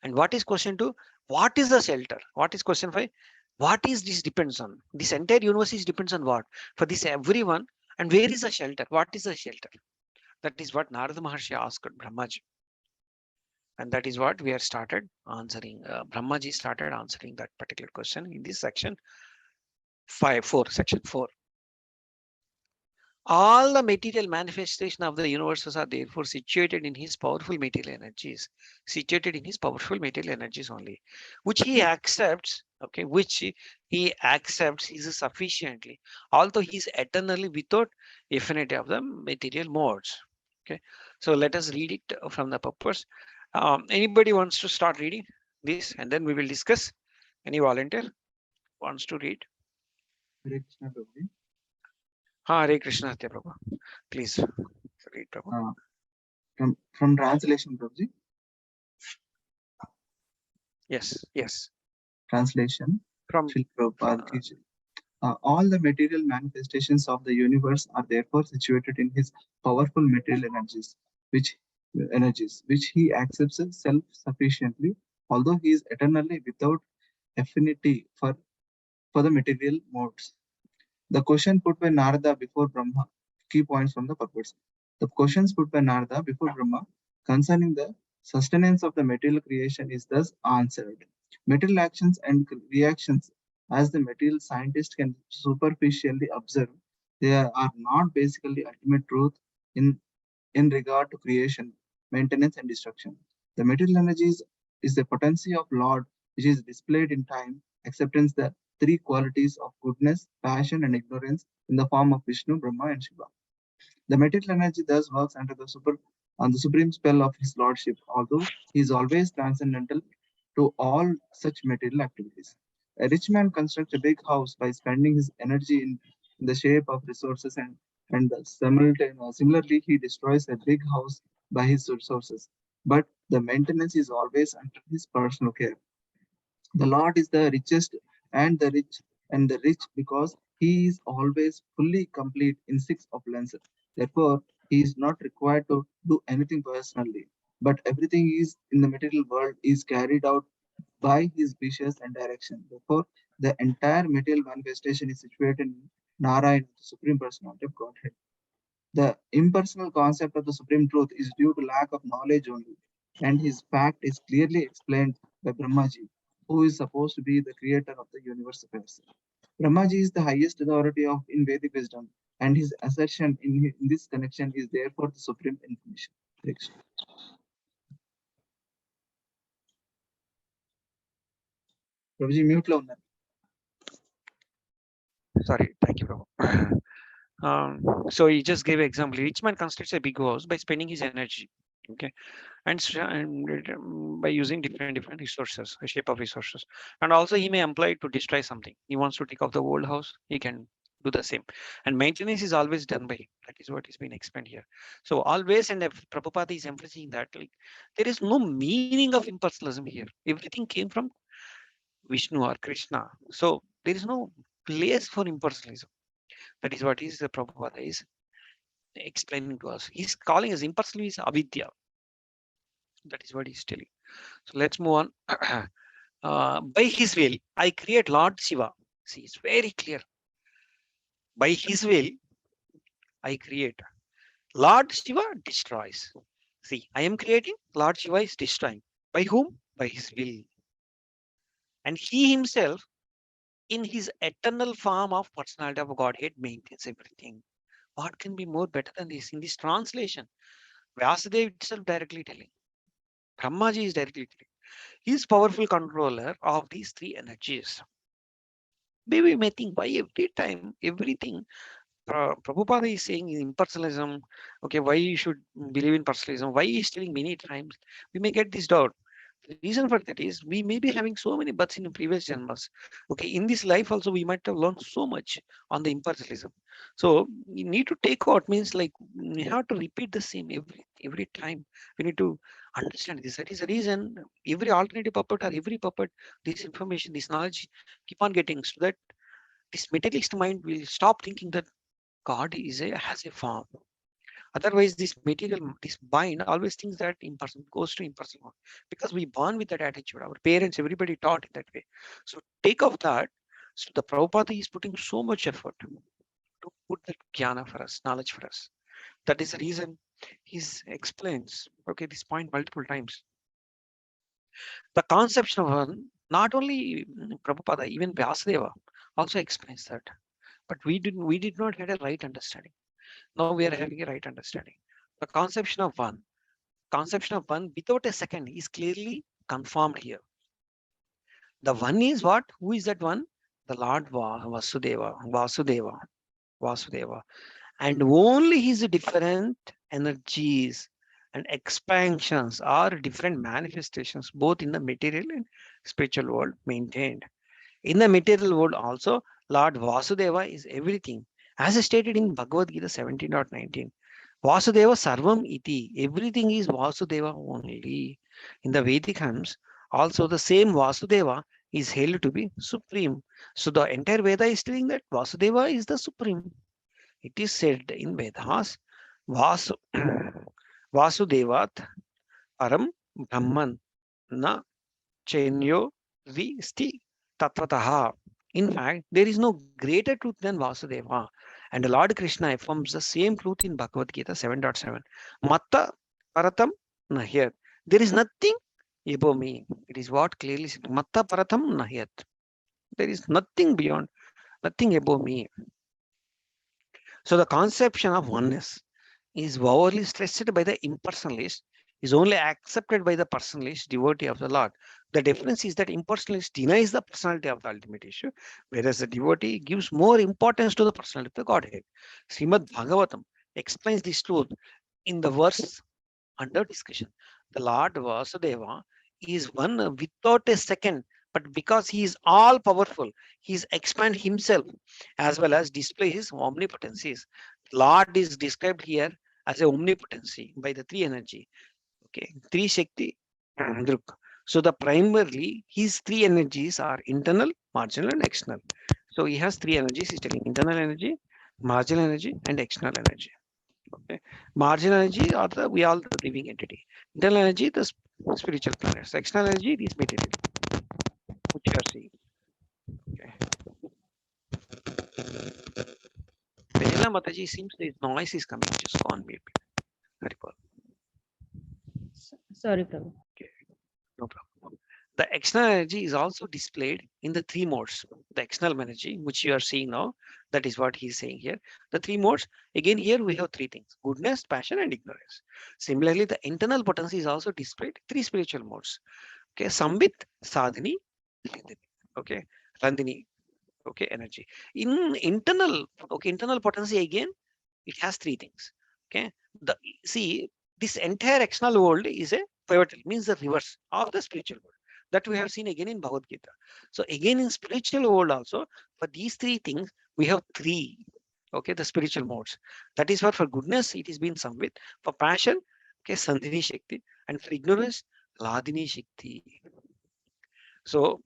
And what is question 2? What is the shelter? What is question 5? What is this depends on? This entire universe is depends on what? For this everyone. And where is the shelter? What is the shelter? That is what Narada Maharshi asked Brahmaji. And that is what we are started answering. Brahmaji started answering that particular question in this section 4, section 4. All the material manifestation of the universes are therefore situated in his powerful material energies, situated in his powerful material energies only, which he accepts, okay, which he accepts is sufficiently, although he is eternally without affinity of the material modes. Okay, so let us read it from the purpose. Anybody wants to start reading this and then we will discuss? Any volunteer wants to read?
Hare Krishna, Prabhuji.
Hare Krishna, Satya Prabhu. Please read, Prabhu.
From translation, Prabhuji.
Yes.
Translation.
From
Srila Prabhupada ki jai. All the material manifestations of the universe are therefore situated in his powerful material energies, which he accepts self-sufficiently, although he is eternally without affinity for the material modes. The question put by Narada before Brahma, key points from the purpose. The questions put by Narada before Brahma concerning the sustenance of the material creation is thus answered. Material actions and reactions, as the material scientist can superficially observe, they are not basically ultimate truth in, in regard to creation, maintenance, and destruction. The material is the potency of Lord which is displayed in time, acceptance, the three qualities of goodness, passion, and ignorance in the form of Vishnu, Brahma, and Shiva. The material energy thus works under on the supreme spell of his lordship, although he is always transcendental to all such material activities. A rich man constructs a big house by spending his energy in the shape of resources, and similarly, he destroys a big house by his resources. But the maintenance is always under his personal care. The Lord is the richest and the rich because he is always fully complete in six opulences. Therefore, he is not required to do anything personally, but everything is in the material world is carried out by his wishes and direction. Therefore, the entire material manifestation is situated in Narayana, the Supreme Personality of Godhead. The impersonal concept of the Supreme Truth is due to lack of knowledge only, and his fact is clearly explained by Brahmaji, who is supposed to be the creator of the universe affairs. Brahmaji is the highest authority in Vedic wisdom, and his assertion in this connection is therefore the supreme information. Next. Prabhuji, mute lo unnaru.
Sorry, thank you, Prabhu. So he just gave an example. Each man constructs a big house by spending his energy, okay, and by using different resources, a shape of resources, and also he may employ it to destroy something. He wants to take off the old house, he can do the same. And maintenance is always done by him. That is what is being explained here. So always, and if Prabhupada is emphasizing that, like, there is no meaning of impersonalism here. Everything came from Vishnu or Krishna. So there is no place for impersonalism. That is what is the Prabhupada is explaining to us. He's calling us impersonalism is avidya. That is what he's telling. So let's move on. By his will, I create Lord Shiva. See, it's very clear. By his will, I create. Lord Shiva destroys. See, I am creating, Lord Shiva is destroying. By whom? By his will. And he himself, in his eternal form of personality of Godhead, maintains everything. What can be more better than this? In this translation, Vyasadeva itself directly telling. Brahmaji is directly telling. He is powerful controller of these three energies. Maybe we may think why every time, everything Prabhupada is saying in impersonalism, okay, why you should believe in personalism, why he is telling many times, we may get this doubt. The reason for that is we may be having so many births in previous janmas. Okay, in this life also we might have learned so much on the impersonalism. So you need to take out means like we have to repeat the same every time. We need to understand this. That is the reason every alternative puppet or every puppet, this information, this knowledge keep on getting so that this materialist mind will stop thinking that God is a has a form. Otherwise, this material, this mind always thinks that impersonal goes to impersonal because we born with that attitude. Our parents, everybody taught in that way. So take off that. So the Prabhupada is putting so much effort to put that jnana for us, knowledge for us. That is the reason he explains, okay, this point multiple times. The conception of one, not only Prabhupada, even Vyasadeva also explains that. But we did not have a right understanding. Now we are having a right understanding. The conception of one without a second is clearly confirmed here. The one is what? Who is that one? The Lord Vasudeva. And only his different energies and expansions are different manifestations, both in the material and spiritual world maintained. In the material world also, Lord Vasudeva is everything. As stated in Bhagavad Gita 17.19, Vasudeva Sarvam Iti. Everything is Vasudeva only. In the Vedic hymns, also the same Vasudeva is held to be supreme. So the entire Veda is telling that Vasudeva is the supreme. It is said in Vedas, Vasu, Vasudevat Param Brahman na Chenyo Visti Tatvataha. In fact, there is no greater truth than Vasudeva. And the Lord Krishna affirms the same truth in Bhagavad Gita 7.7. Matta Paratam Nahyat. There is nothing above me. It is what clearly said. Matta Paratam Nahyat. There is nothing beyond, nothing above me. So the conception of oneness is overly stressed by the impersonalist, is only accepted by the personalist devotee of the Lord. The difference is that impersonalist denies the personality of the ultimate issue, whereas the devotee gives more importance to the personality of the Godhead. Srimad Bhagavatam explains this truth in the verse under discussion. The Lord Vasudeva is one without a second, but because he is all powerful, he is expand himself as well as display his omnipotencies. Lord is described here as a omnipotency by the three energy. Okay, three Shakti, Druk. So the primarily his three energies are internal, marginal, and external. So he has three energies. He's telling internal energy, marginal energy, and external energy. Okay. Marginal energy are the we all the living entity. Internal energy, the spiritual planets. External energy, these material, which you are seeing. Okay. Bela Mataji seems the noise is coming. Just go on mute. Haripal.
Sorry, Prabhu.
Okay. No problem. The external energy is also displayed in the three modes. The external energy, which you are seeing now, that is what he is saying here. The three modes, again, here we have three things: goodness, passion, and ignorance. Similarly, the internal potency is also displayed three spiritual modes. Okay, Sambit, Sadhini, Lindini. Okay, Randini. Okay, energy. In internal, okay, internal potency again, it has three things. Okay, the see this entire external world is a pivotal, means the reverse of the spiritual world that we have seen again in Bhagavad Gita. So again in spiritual world also, for these three things we have three. Okay, the spiritual modes. That is what for goodness it is been Samvit, for passion, okay, Sandhini Shakti, and for ignorance, Ladini Shakti. So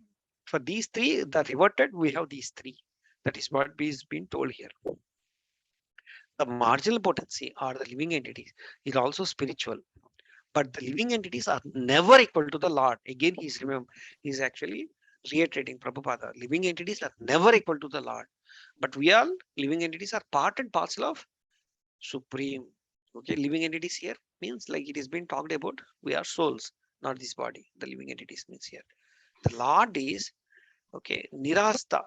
for these three, the reverted, we have these three. That is what is being told here. The marginal potency or the living entities is also spiritual, but the living entities are never equal to the Lord. Again, he's actually reiterating Prabhupada. Living entities are never equal to the Lord, but we all living entities are part and parcel of Supreme. Okay, living entities here means like it is being talked about. We are souls, not this body. The living entities means here. The Lord is okay, Nirasta,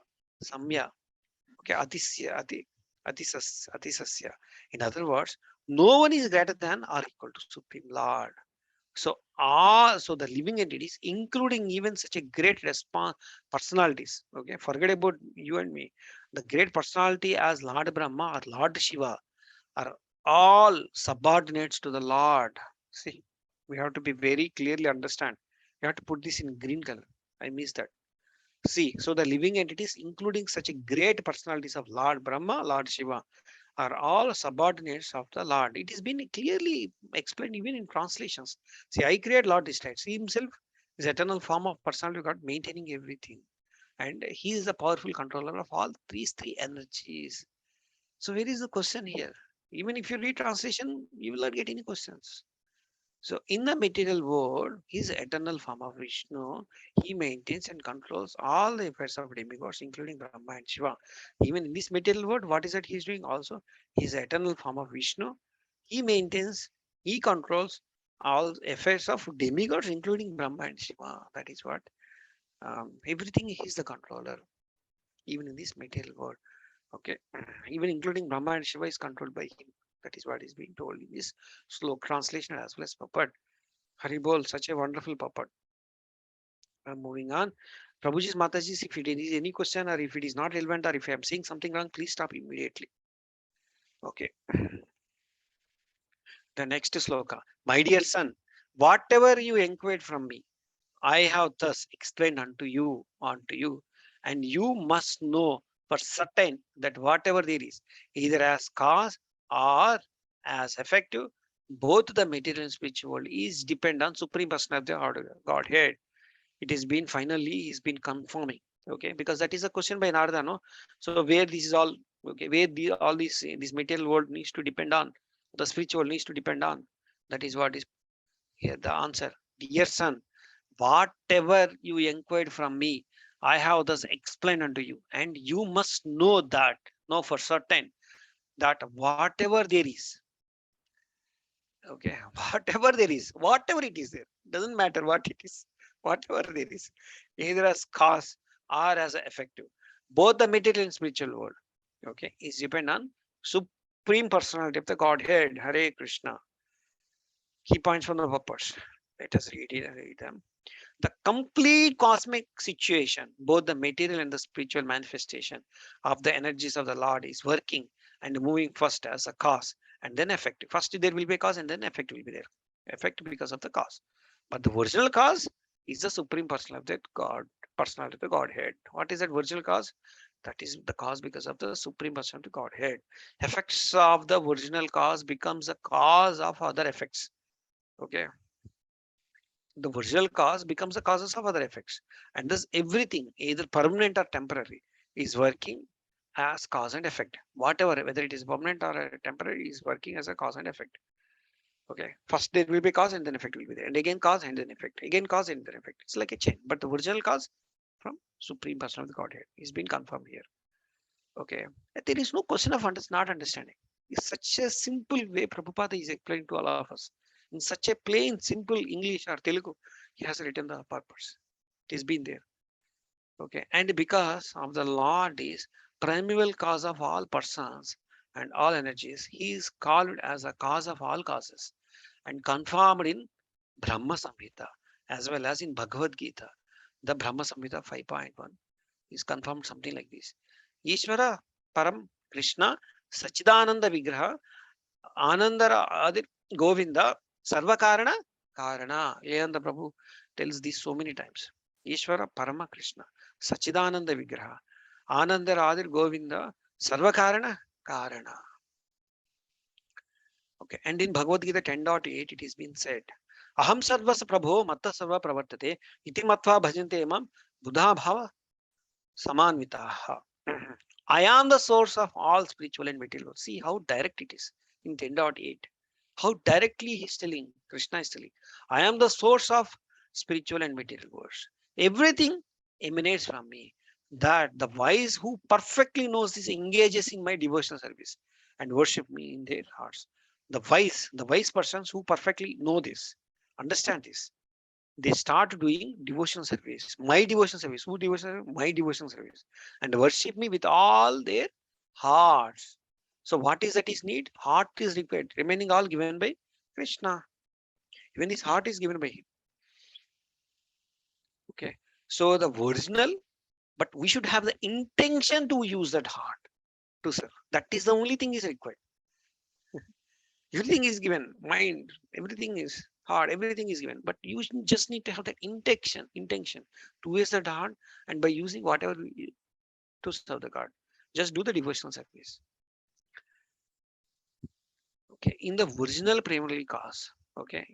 Samya, okay, Adisya, Adi, Atisasya. In other words, no one is greater than or equal to Supreme Lord. So the living entities, including even such a great personalities, okay, forget about you and me. The great personality as Lord Brahma or Lord Shiva are all subordinates to the Lord. See, we have to be very clearly understand. You have to put this in green color. I missed that. See, so the living entities, including such a great personalities of Lord Brahma, Lord Shiva, are all subordinates of the Lord. It has been clearly explained even in translations. See, I create Lord decides. He himself is eternal form of personality of God, maintaining everything. And he is the powerful controller of all these three energies. So where is the question here? Even if you read translation, you will not get any questions. So in the material world, his eternal form of Vishnu, he maintains and controls all the affairs of demigods, including Brahma and Shiva. Even in this material world, what is that he is doing also? His eternal form of Vishnu, he maintains, he controls all affairs of demigods, including Brahma and Shiva. That is what everything he is the controller, even in this material world. Okay, even including Brahma and Shiva is controlled by him. That is what is being told in this slow translation as well as puppet. Haribol, such a wonderful puppet. Moving on. Prabhuji's Mataji's, if it is any question or if it is not relevant or if I am saying something wrong, please stop immediately. Okay. The next sloka. My dear son, whatever you inquired from me, I have thus explained unto you, and you must know for certain that whatever there is, either as cause or as effective, both the material and spiritual world is depend on Supreme Personality of the Godhead. It has been finally he's been confirming. Okay, because that is a question by Narada, no? So where this is all okay, where all this material world needs to depend on, the spiritual needs to depend on. That is what is here the answer. Dear son, whatever you inquired from me, I have thus explained unto you, and you must know for certain that whatever there is, okay, whatever it is there, doesn't matter what it is, whatever there is, either as cause or as effective, both the material and spiritual world, okay, is depend on Supreme Personality of the Godhead. Hare Krishna. Key points from the purpose. Let us read them. The complete cosmic situation, both the material and the spiritual manifestation of the energies of the Lord is working and moving first as a cause and then effect. First there will be a cause and then effect will be there. Effect because of the cause. But the original cause is the supreme personality of the Godhead. What is that original cause? That is the cause because of the supreme personality of Godhead. Effects of the original cause becomes a cause of other effects. Okay, the original cause becomes the causes of other effects, and thus everything either permanent or temporary is working as cause and effect. Whatever, whether it is permanent or temporary, is working as a cause and effect. Okay, first there will be cause and then effect will be there, and again cause and then effect, again cause and then effect. It's like a chain, but the original cause from supreme person of the Godhead is being confirmed here. Okay, there is no question of not understanding. It's such a simple way Prabhupada is explaining to all of us in such a plain, simple English or Telugu. He has written the purpose. It has been there. Okay, and because of the Lord is primeval cause of all persons and all energies, he is called as a cause of all causes and confirmed in Brahma Samhita as well as in Bhagavad Gita. The Brahma Samhita 5.1 is confirmed something like this. Ishvara Param Krishna Sachidananda Vigraha Anandara Adir Govinda Sarvakarana Karana. Lilananda Prabhu tells this so many times. Ishvara Parama Krishna Sachidananda Vigraha Anandara Adir Govinda Sarvakarana Karana. Okay, and in Bhagavad Gita 10.8 it has been said, Aham Sarvas Prabho Matta Sarva Pravartate Iti Matva Bhajante Imam Buddha Bhava Samanvitaha. I am the source of all spiritual and material. See how direct it is in 10.8. How directly he's telling, Krishna is telling, I am the source of spiritual and material worlds. Everything emanates from me. That the wise who perfectly knows this engages in my devotional service and worship me in their hearts. The wise persons who perfectly know this, understand this, they start doing devotional service, my devotional service. Who devotional service? My devotional service, and worship me with all their hearts. So what is that is need? Heart is required. Remaining all given by Krishna. Even this heart is given by him. Okay. So the original, but we should have the intention to use that heart to serve. That is the only thing is required. Everything is given. Mind, everything is heart, everything is given. But you just need to have that intention to use that heart, and by using whatever to serve the God. Just do the devotional service. Okay, in the original primary cause. Okay,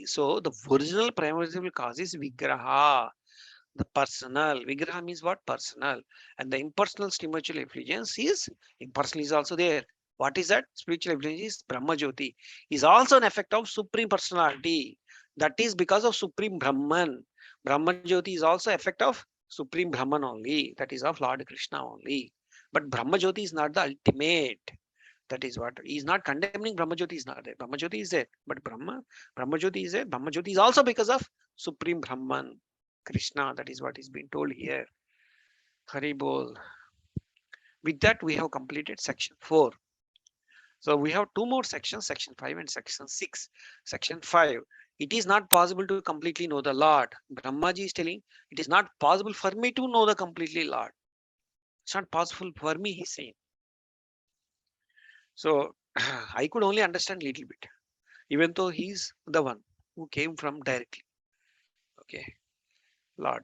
so the original primary cause is Vigraha, the personal. Vigraha means what? Personal. And the impersonal spiritual effulgence is impersonal is also there. What is that? Spiritual effulgence is Brahma Jyoti. Is also an effect of Supreme Personality. That is because of Supreme Brahman. Brahma Jyoti is also effect of Supreme Brahman only. That is of Lord Krishna only. But Brahma Jyoti is not the ultimate. That is what he is not condemning. Brahma Jyoti is not there. Brahma Jyoti is there, but Brahma Jyoti is there. Brahma Jyoti is also because of Supreme Brahman, Krishna. That is what is being told here. Hari Bol. With that, we have completed section 4. So we have 2 more sections, section 5 and section 6. Section 5. It is not possible to completely know the Lord. Brahmaji is telling, it is not possible for me to know the completely Lord. It's not possible for me, he's saying. So I could only understand little bit, even though he's the one who came from directly. Okay, Lord.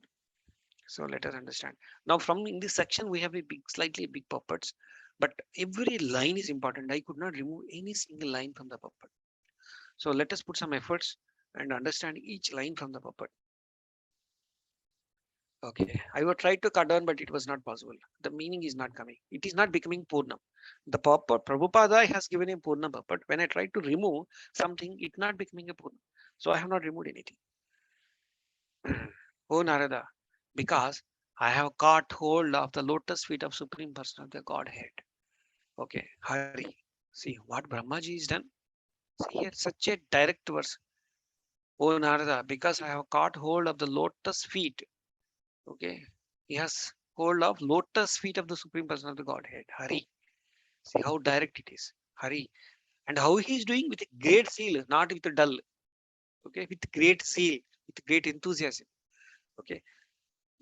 So let us understand. Now from in this section, we have a slightly big puppets, but every line is important. I could not remove any single line from the puppet. So let us put some efforts and understand each line from the puppet. Okay, I would try to cut down, but it was not possible. The meaning is not coming. It is not becoming Purnam. The puppet, Prabhupada has given a Purnam puppet. When I try to remove something, it's not becoming a Purnam. So I have not removed anything. Oh Narada, because I have caught hold of the lotus feet of Supreme Person of the Godhead. Okay, Hari. See what Brahmaji is done. See here, such a direct verse. Oh Narada, because I have caught hold of the lotus feet. Okay, he has hold of lotus feet of the Supreme Person of the Godhead. Hari. See how direct it is. Hari. And how he is doing with a great zeal, not with a dull. Okay, with great zeal, with great enthusiasm. Okay,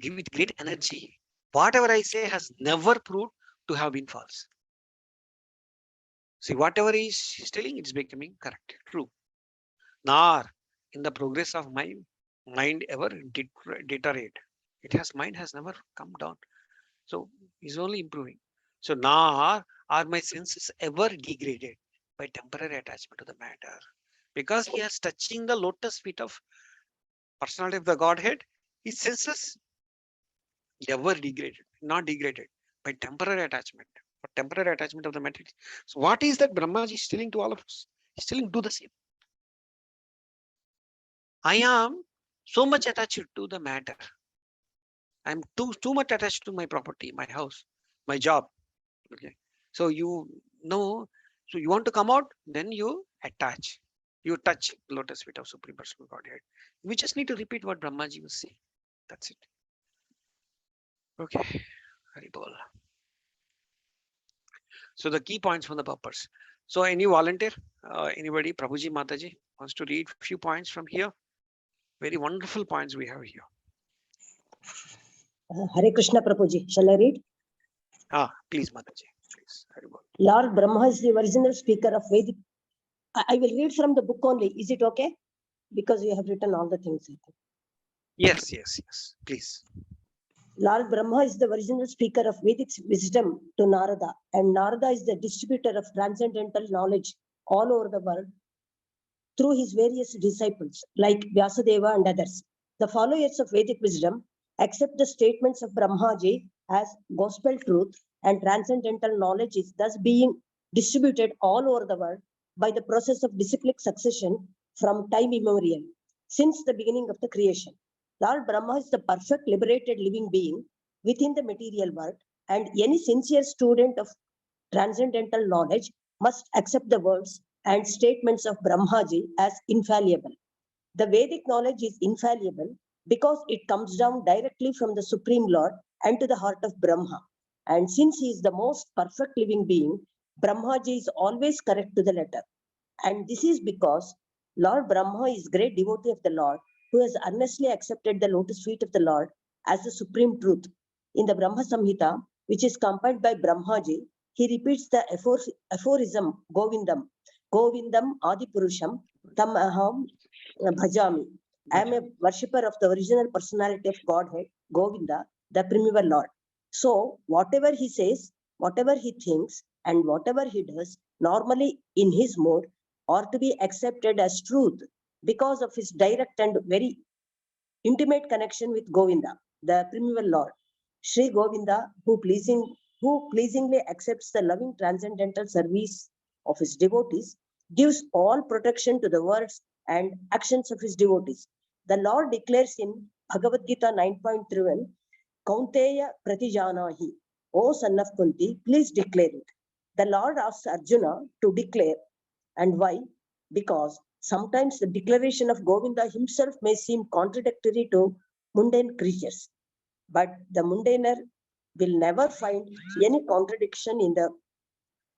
give with great energy. Whatever I say has never proved to have been false. See, whatever he is telling, it is becoming correct, true. Nor in the progress of my mind ever deteriorate. Mind has never come down. So he's only improving. So nor are my senses ever degraded by temporary attachment to the matter. Because he is touching the lotus feet of personality of the Godhead, his senses ever degraded, not degraded by temporary attachment or temporary attachment of the matrix. So what is that Brahmaji is telling to all of us? He's telling do the same. I am so much attached to the matter. I'm too much attached to my property, my house, my job. Okay. So you know, so you want to come out, then you attach. You touch lotus feet of Supreme Personal Godhead. We just need to repeat what Brahmaji was saying. That's it. Okay. Hari Bol. So the key points from the purpose. So any volunteer, anybody, Prabhuji Mataji wants to read few points from here. Very wonderful points we have here.
Hare Krishna Prabhuji, shall I read?
Please Mataji, please.
Lord Brahma is the original speaker of Vedic. I will read from the book only. Is it okay? Because you have written all the things.
Yes, please.
Lord Brahma is the original speaker of Vedic wisdom to Narada, and Narada is the distributor of transcendental knowledge all over the world through his various disciples like Vyasadeva and others. The followers of Vedic wisdom accept the statements of Brahmaji as gospel truth, and transcendental knowledge is thus being distributed all over the world by the process of disciplic succession from time immemorial, since the beginning of the creation. Lord Brahma is the perfect liberated living being within the material world, and any sincere student of transcendental knowledge must accept the words and statements of Brahmaji as infallible. The Vedic knowledge is infallible because it comes down directly from the Supreme Lord and to the heart of Brahma. And since he is the most perfect living being, Brahmaji is always correct to the letter. And this is because Lord Brahma is great devotee of the Lord who has earnestly accepted the lotus feet of the Lord as the supreme truth. In the Brahma Samhita, which is compiled by Brahmaji, he repeats the aphorism Govindam. Govindam Adipurusham Tam Aham Bhajami. I am a worshipper of the original personality of Godhead, Govinda, the primeval Lord. So, whatever he says, whatever he thinks, and whatever he does, normally in his mode, are to be accepted as truth because of his direct and very intimate connection with Govinda, the primeval Lord. Sri Govinda, who pleasingly accepts the loving transcendental service of his devotees, gives all protection to the words and actions of his devotees. The Lord declares in Bhagavad Gita 9.31, Kaunteya Pratijanahi, O son of Kunti, please declare it. The Lord asks Arjuna to declare. And why? Because sometimes the declaration of Govinda himself may seem contradictory to mundane creatures, but the mundaner will never find any contradiction in the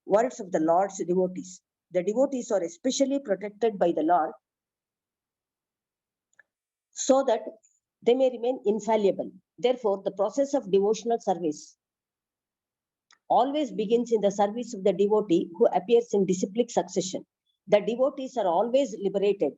words of the Lord's devotees. The devotees are especially protected by the Lord so that they may remain infallible. Therefore, the process of devotional service always begins in the service of the devotee who appears in disciplic succession. The devotees are always liberated,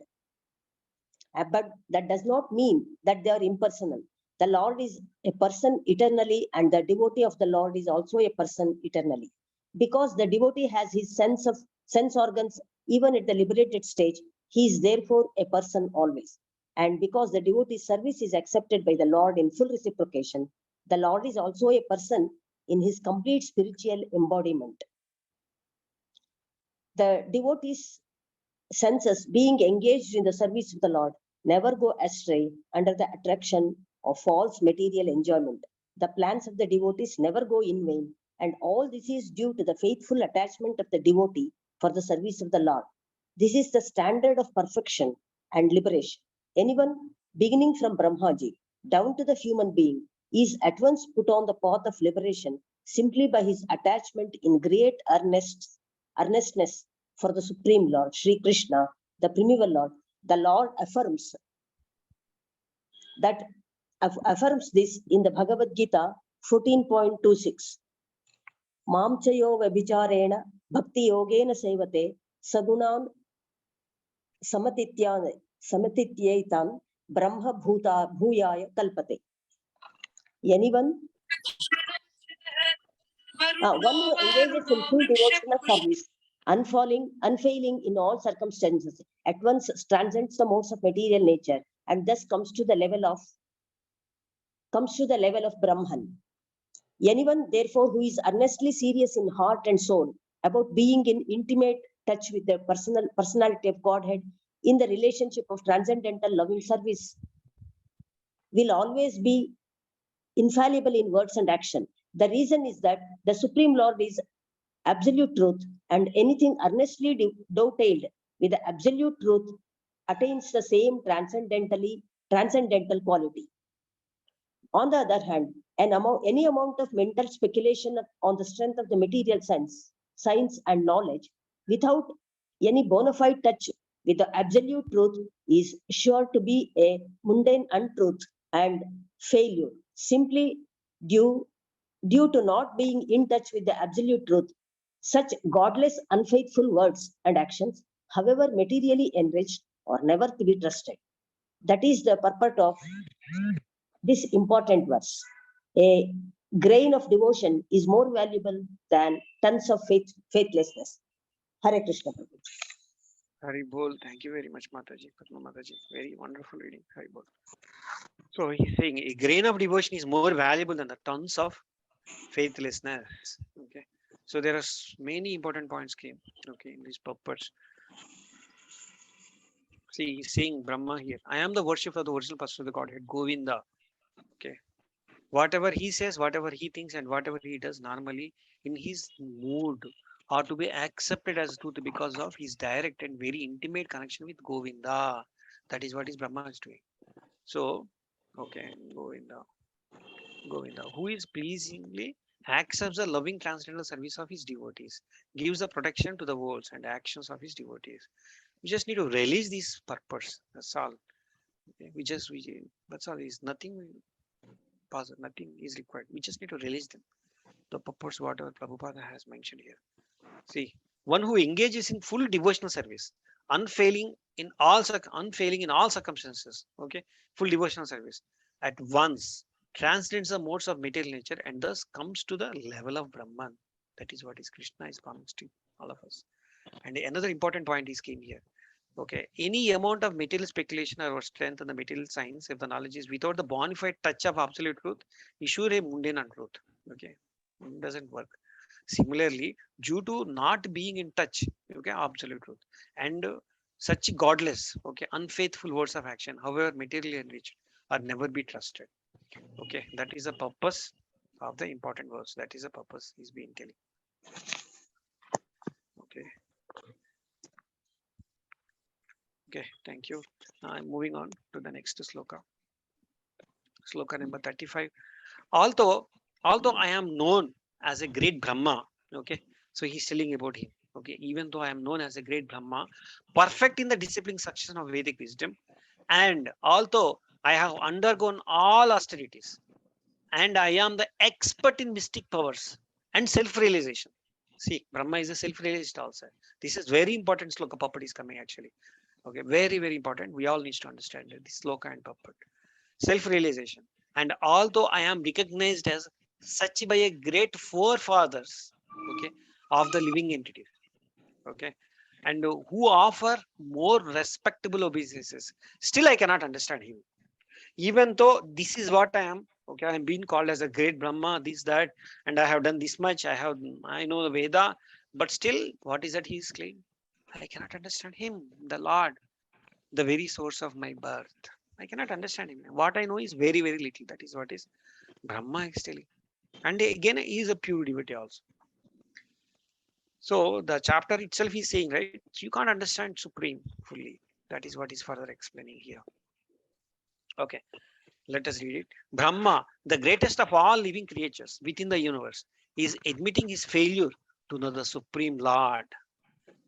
but that does not mean that they are impersonal. The Lord is a person eternally, and the devotee of the Lord is also a person eternally. Because the devotee has his sense organs even at the liberated stage, he is therefore a person always. And because the devotee's service is accepted by the Lord in full reciprocation, the Lord is also a person in his complete spiritual embodiment. The devotee's senses, being engaged in the service of the Lord, never go astray under the attraction of false material enjoyment. The plans of the devotees never go in vain, and all this is due to the faithful attachment of the devotee for the service of the Lord. This is the standard of perfection and liberation. Anyone beginning from Brahmaji down to the human being is at once put on the path of liberation simply by his attachment in great earnestness for the Supreme Lord, Sri Krishna, the primeval Lord. The Lord affirms this in the Bhagavad Gita 14.26. Mamchayo vabhicharena bhakti yogena sevate sagunan samatityaitan brahma bhuyaya kalpate. Anyone one who engages in full devotional service, unfailing in all circumstances, at once transcends the modes of material nature and thus comes to the level of Brahman. Anyone, therefore, who is earnestly serious in heart and soul about being in intimate touch with the personality of Godhead in the relationship of transcendental loving service will always be infallible in words and action. The reason is that the Supreme Lord is absolute truth, and anything earnestly dovetailed with the absolute truth attains the same transcendental quality. On the other hand, any amount of mental speculation on the strength of the material sense, science, and knowledge without any bona fide touch with the absolute truth is sure to be a mundane untruth and failure, simply due to not being in touch with the absolute truth. Such godless, unfaithful words and actions, however materially enriched, are never to be trusted. That is the purport of this important verse. A grain of devotion is more valuable than tons of faithlessness. Hare Krishna.
Hari Bol. Thank you very much, Mataji, Padma Mataji. Very wonderful reading. Hari Bol. So he's saying a grain of devotion is more valuable than the tons of faithlessness. Okay. So there are many important points came. Okay, in these purports. See, he's saying Brahma here. I am the worship of the original person of the Godhead, Govinda. Okay. Whatever he says, whatever he thinks, and whatever he does normally in his mood are to be accepted as truth because of his direct and very intimate connection with Govinda. That is what his Brahma is doing. So, okay, Govinda, who is pleasingly accepts the loving transcendental service of his devotees, gives the protection to the worlds and actions of his devotees. We just need to release this purpose. That's all. Okay, that's all. Is nothing positive, nothing is required. We just need to release them. The purpose, whatever Prabhupada has mentioned here. See, one who engages in full devotional service, unfailing in all circumstances. Okay, full devotional service at once transcends the modes of material nature and thus comes to the level of Brahman. That is what is Krishna is promised to all of us. And another important point is came here. Okay, any amount of material speculation or strength in the material science, if the knowledge is without the bona fide touch of absolute truth, is sure a mundane untruth. Okay, it doesn't work. Similarly, due to not being in touch, okay, absolute truth, and such godless, okay, unfaithful words of action, however materially enriched, are never be trusted. Okay, that is the purpose of the important verse. That is the purpose is being telling. Okay. Okay, thank you. I'm moving on to the next sloka. Sloka number 35. Although I am known as a great Brahma, okay, so he's telling about him. Okay, even though I am known as a great Brahma, perfect in the discipline succession of Vedic wisdom, and although I have undergone all austerities, and I am the expert in mystic powers and self-realization. See, Brahma is a self-realized also. This is very important sloka puppet is coming actually. Okay, very, very important. We all need to understand this sloka and puppet. Self-realization. And although I am recognized as such by a great forefathers, okay, of the living entity, okay, and who offer more respectable obeisances, still I cannot understand him. Even though this is what I am, okay, I am being called as a great Brahma, this, that, and I have done this much, I know the Veda, but still, what is that he is claiming? I cannot understand him, the Lord, the very source of my birth. I cannot understand him. What I know is very, very little. That is what is Brahma is telling. And again, he is a pure devotee also. So the chapter itself is saying, right, you can't understand Supreme fully. That is what is further explaining here. Okay, let us read it. Brahma, the greatest of all living creatures within the universe, is admitting his failure to know the Supreme Lord,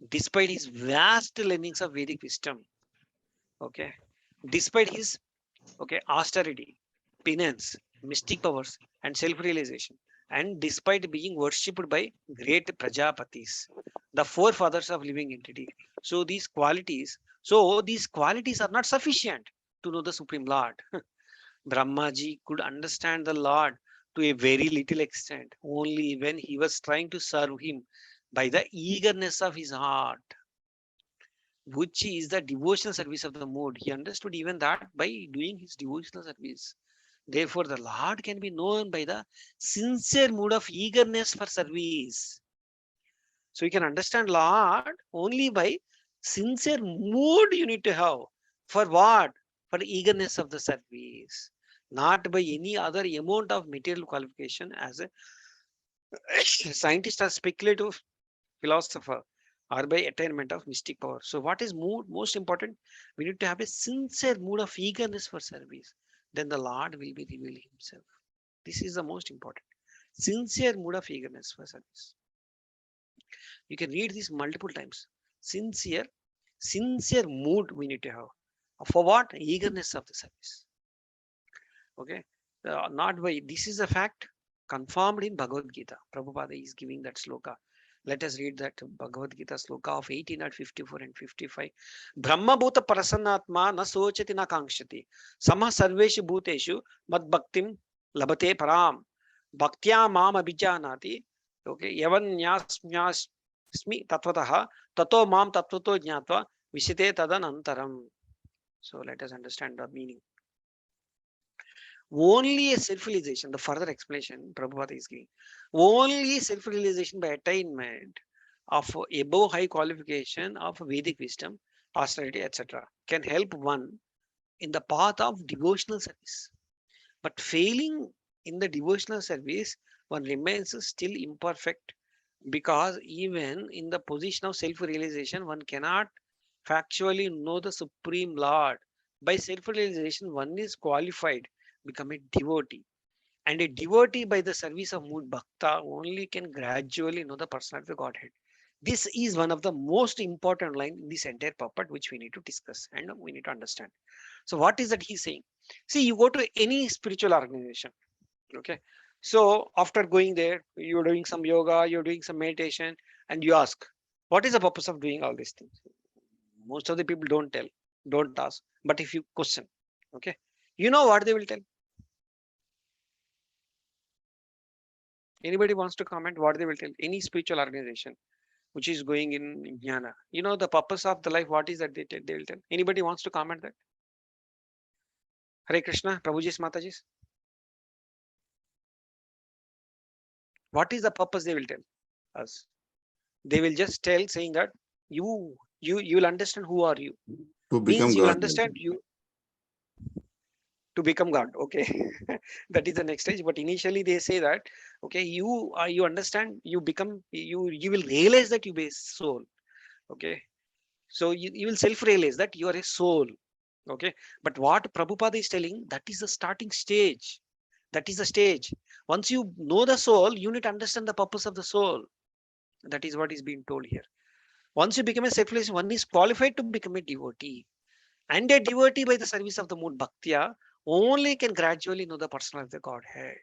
despite his vast learnings of Vedic wisdom. Okay, despite his austerity, penance, mystic powers, and self-realization, and despite being worshipped by great Prajapatis, the forefathers of living entity. These qualities are not sufficient to know the Supreme Lord. Brahmaji could understand the Lord to a very little extent, only when he was trying to serve him by the eagerness of his heart, which is the devotional service of the mode. He understood even that by doing his devotional service. Therefore, the Lord can be known by the sincere mood of eagerness for service. So you can understand Lord only by sincere mood you need to have. For what? For the eagerness of the service. Not by any other amount of material qualification as a scientist or speculative philosopher, or by attainment of mystic power. So what is most important? We need to have a sincere mood of eagerness for service. Then the Lord will be revealing himself. This is the most important. Sincere mood of eagerness for service. You can read this multiple times. Sincere mood we need to have. For what? Eagerness of the service. Okay. Not by, this is a fact confirmed in Bhagavad Gita. Prabhupada is giving that sloka. Let us read that Bhagavad Gita sloka of 1854 and 55. Brahma bhuta prasannatma na sochati na kankshati. Samah sarveshu bhuteshu mad bhaktim labate param. Bhaktya mam abhijanati. Okay. Yavanyasmi tatvataha tato mam tatvato jnatva visite tadanantaram. So let us understand the meaning. Only a self-realization, the further explanation Prabhupada is giving, only self-realization by attainment of above high qualification of Vedic wisdom, austerity, etc. can help one in the path of devotional service. But failing in the devotional service, one remains still imperfect, because even in the position of self-realization, one cannot factually know the Supreme Lord. By self-realization, one is qualified become a devotee. And a devotee by the service of mood bhakta only can gradually know the personality of the Godhead. This is one of the most important line in this entire puppet, which we need to discuss and we need to understand. So what is that he's saying? See, you go to any spiritual organization, okay? So after going there, you're doing some yoga, you're doing some meditation, and you ask, what is the purpose of doing all these things? Most of the people don't tell, don't ask. But if you question, okay, you know what they will tell. Anybody wants to comment what they will tell? Any spiritual organization which is going in jnana, you know the purpose of the life, what is that they will tell? Anybody wants to comment that? Hare Krishna, Prabhuji's Mataji's. What is the purpose they will tell us? They will just tell saying that you will understand who are you.
To
Means
become
you will
God.
understand you to become God. Okay. That is the next stage. But initially they say that, okay, you understand, you become, you will realize that you be a soul. Okay. So you will self-realize that you are a soul. Okay. But what Prabhupada is telling, that is the starting stage. That is the stage. Once you know the soul, you need to understand the purpose of the soul. That is what is being told here. Once you become a self-realized, one is qualified to become a devotee. And a devotee by the service of the mood bhaktya only can gradually know the personality of the Godhead.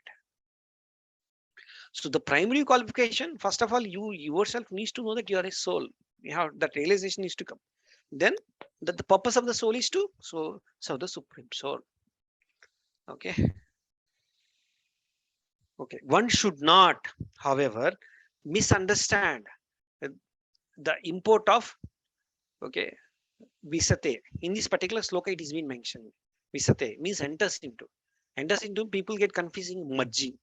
So the primary qualification, first of all, you yourself needs to know that you are a soul. You have that realization needs to come. Then that the purpose of the soul is to serve the supreme soul. Okay. Okay. One should not, however, misunderstand the import of, okay, visate. In this particular sloka, it is been mentioned. Visate means enters into. Enters into, people get confusing merging.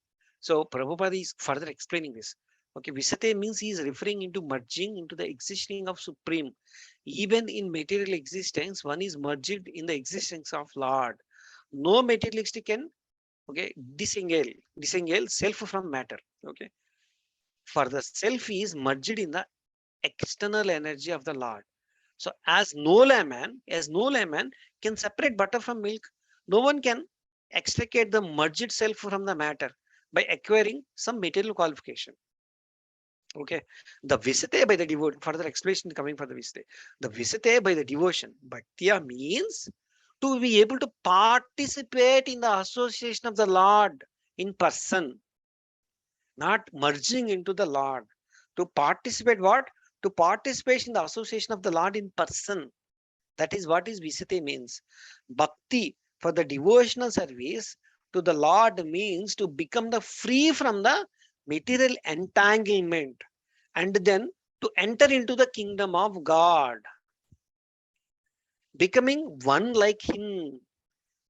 So Prabhupada is further explaining this. Okay, visate means he is referring into merging into the existing of Supreme. Even in material existence, one is merged in the existence of Lord. No materialistic can, okay, disengage self from matter. Okay. For the self is merged in the external energy of the Lord. So as no layman can separate butter from milk, no one can extricate the merge itself from the matter by acquiring some material qualification. Okay. The visite by the devotion, further explanation coming for the visite. The visite by the devotion, bhaktya means to be able to participate in the association of the Lord in person, not merging into the Lord. To participate what? To participate in the association of the Lord in person. That is what is Visite means. Bhakti for the devotional service to the Lord means to become the free from the material entanglement and then to enter into the kingdom of God. Becoming one like Him,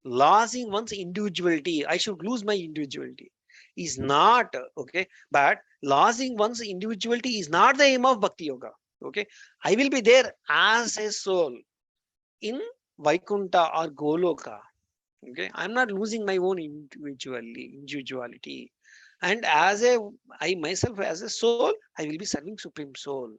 losing one's individuality. I should lose my individuality is not, okay, but losing one's individuality is not the aim of Bhakti Yoga. Okay, I will be there as a soul in Vaikunta or Goloka. Okay, I'm not losing my own individuality. And as a I myself as a soul, I will be serving Supreme Soul.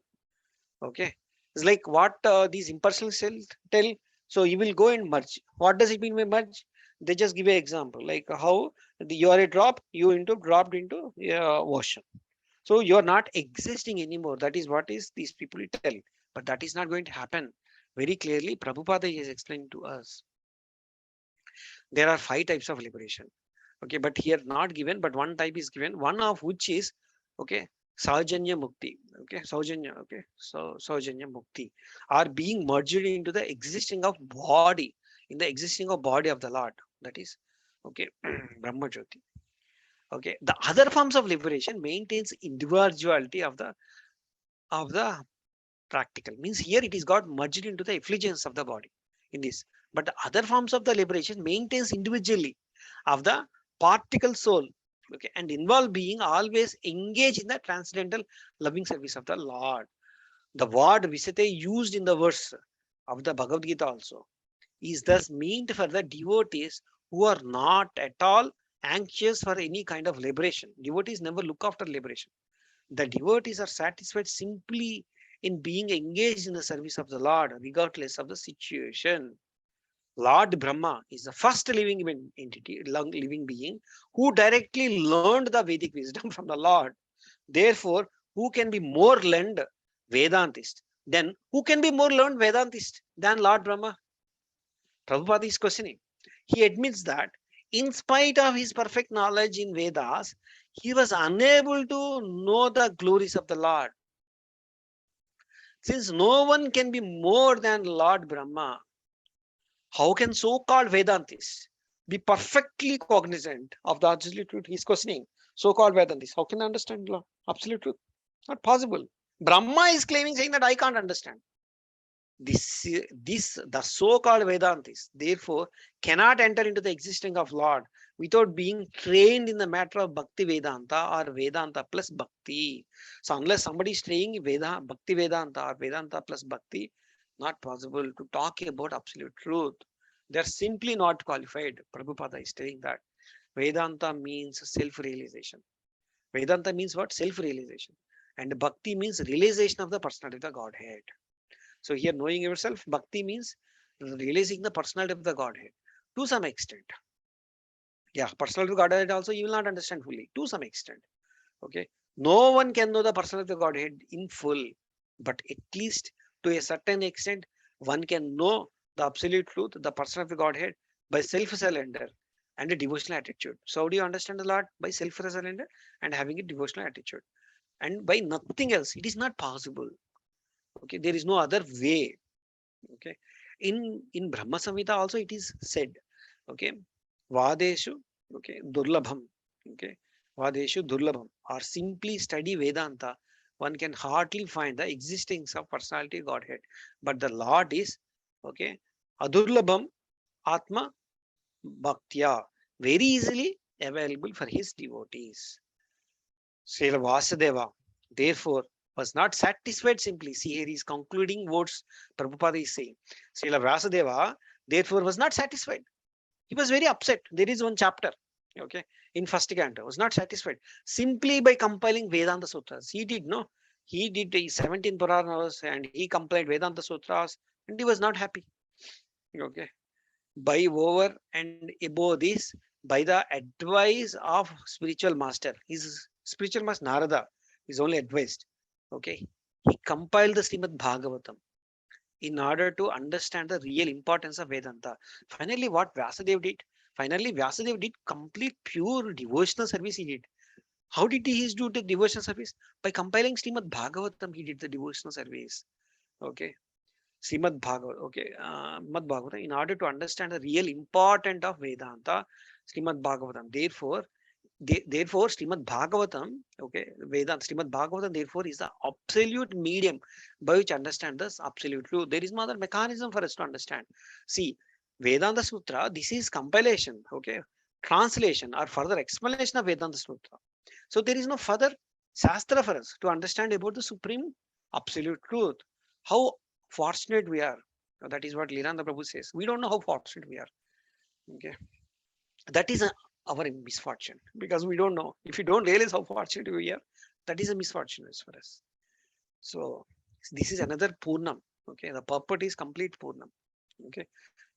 Okay, it's like what these impersonal cells tell. So you will go and merge. What does it mean by merge? They just give an example, like how you are a drop, you into dropped into ocean. So you are not existing anymore. That is what is these people tell. But that is not going to happen. Very clearly, Prabhupada is explaining to us. There are 5 types of liberation. Okay, but here not given, but one type is given. One of which is, okay, Saujanya Mukti. Okay, Saujanya. Okay, so Saujanya Mukti are being merged into the existing of body, in the existing of body of the Lord. That is, okay, Brahma Jyoti. Okay, the other forms of liberation maintains individuality of the practical, means here it is got merged into the effulgence of the body in this. But the other forms of the liberation maintains individually of the particle soul. Okay, and involve being always engaged in the transcendental loving service of the Lord. The word Visate used in the verse of the Bhagavad Gita also is thus meant for the devotees who are not at all anxious for any kind of liberation. Devotees never look after liberation. The devotees are satisfied simply in being engaged in the service of the Lord, regardless of the situation. Lord Brahma is the first living entity, living being, who directly learned the Vedic wisdom from the Lord. Therefore, who can be more learned Vedantist? Then who can be more learned Vedantist than Lord Brahma? Prabhupada is questioning. He admits that in spite of his perfect knowledge in Vedas, he was unable to know the glories of the Lord. Since no one can be more than Lord Brahma, how can so-called Vedantists be perfectly cognizant of the absolute truth? He's questioning so-called Vedantists. How can they understand absolute truth? Not possible. Brahma is claiming, saying that I can't understand. The so-called Vedantis, therefore, cannot enter into the existence of Lord without being trained in the matter of Bhakti Vedanta or Vedanta plus Bhakti. So unless somebody is trained Bhakti Vedanta or Vedanta plus Bhakti, not possible to talk about absolute truth. They're simply not qualified. Prabhupada is telling that Vedanta means self-realization. Vedanta means what? Self-realization. And Bhakti means realization of the personality of the Godhead. So here, knowing yourself, bhakti means realizing the personality of the Godhead to some extent. Yeah, personality of Godhead also you will not understand fully to some extent. Okay, no one can know the personality of the Godhead in full, but at least to a certain extent, one can know the absolute truth, the personality of the Godhead by self-surrender and a devotional attitude. So how do you understand the Lord? By self-surrender and having a devotional attitude, and by nothing else. It is not possible. Okay, there is no other way. Okay, in Brahma Samhita also it is said, okay, vadeshu, okay, durlabham, okay, vadeshu durlabham, or simply study Vedanta, one can hardly find the existence of personality Godhead, but the Lord is, okay, adurlabham atma bhaktya, very easily available for his devotees. Srila Vasudeva, therefore, was not satisfied simply. See, here is concluding words Prabhupada is saying. Srila Vasudeva, therefore, was not satisfied. He was very upset. There is one chapter, okay, in first canto, was not satisfied simply by compiling Vedanta Sutras. He did no. He did 17 Puranas and he compiled Vedanta Sutras and he was not happy. Okay. By over and above this, by the advice of spiritual master, his spiritual master Narada is only advised, okay, he compiled the Srimad Bhagavatam in order to understand the real importance of Vedanta. Finally, what Vyasadeva did? Finally, Vyasadeva did complete pure devotional service. He did. How did he do the devotional service? By compiling Srimad Bhagavatam, he did the devotional service. Okay. Srimad Bhagavatam, okay, Mad Bhagavatam, in order to understand the real important of Vedanta, Srimad Bhagavatam. Therefore, Srimad Bhagavatam, okay, Vedanta, Srimad Bhagavatam, therefore, is the absolute medium by which understand this absolute truth. There is no other mechanism for us to understand. See, Vedanta Sutra, this is compilation, okay, translation or further explanation of Vedanta Sutra. So there is no further Shastra for us to understand about the supreme absolute truth. How fortunate we are. That is what Lilananda Prabhu says. We don't know how fortunate we are. Okay, that is our misfortune because we don't know. If you don't realize how fortunate we are, that is a misfortune for us. So this is another Purnam. Okay, the purport is complete Purnam. Okay,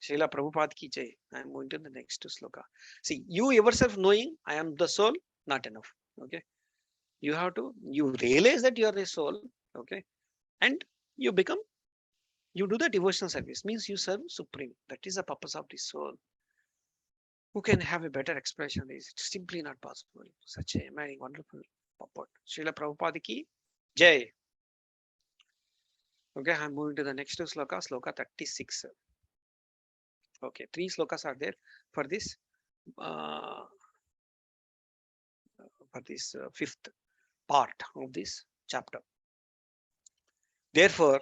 Srila Prabhupada ki jai. I am going to the next sloka. See, you yourself knowing I am the soul, not enough. Okay, you have to, you realize that you are a soul. Okay, and you become, you do the devotional service, means you serve supreme. That is the purpose of the soul. Who can have a better expression? It's simply not possible. Such a amazing, wonderful purport. Srila Prabhupada ki jai. Okay, I'm moving to the next sloka, sloka 36. Okay, 3 slokas are there for this fifth part of this chapter. Therefore,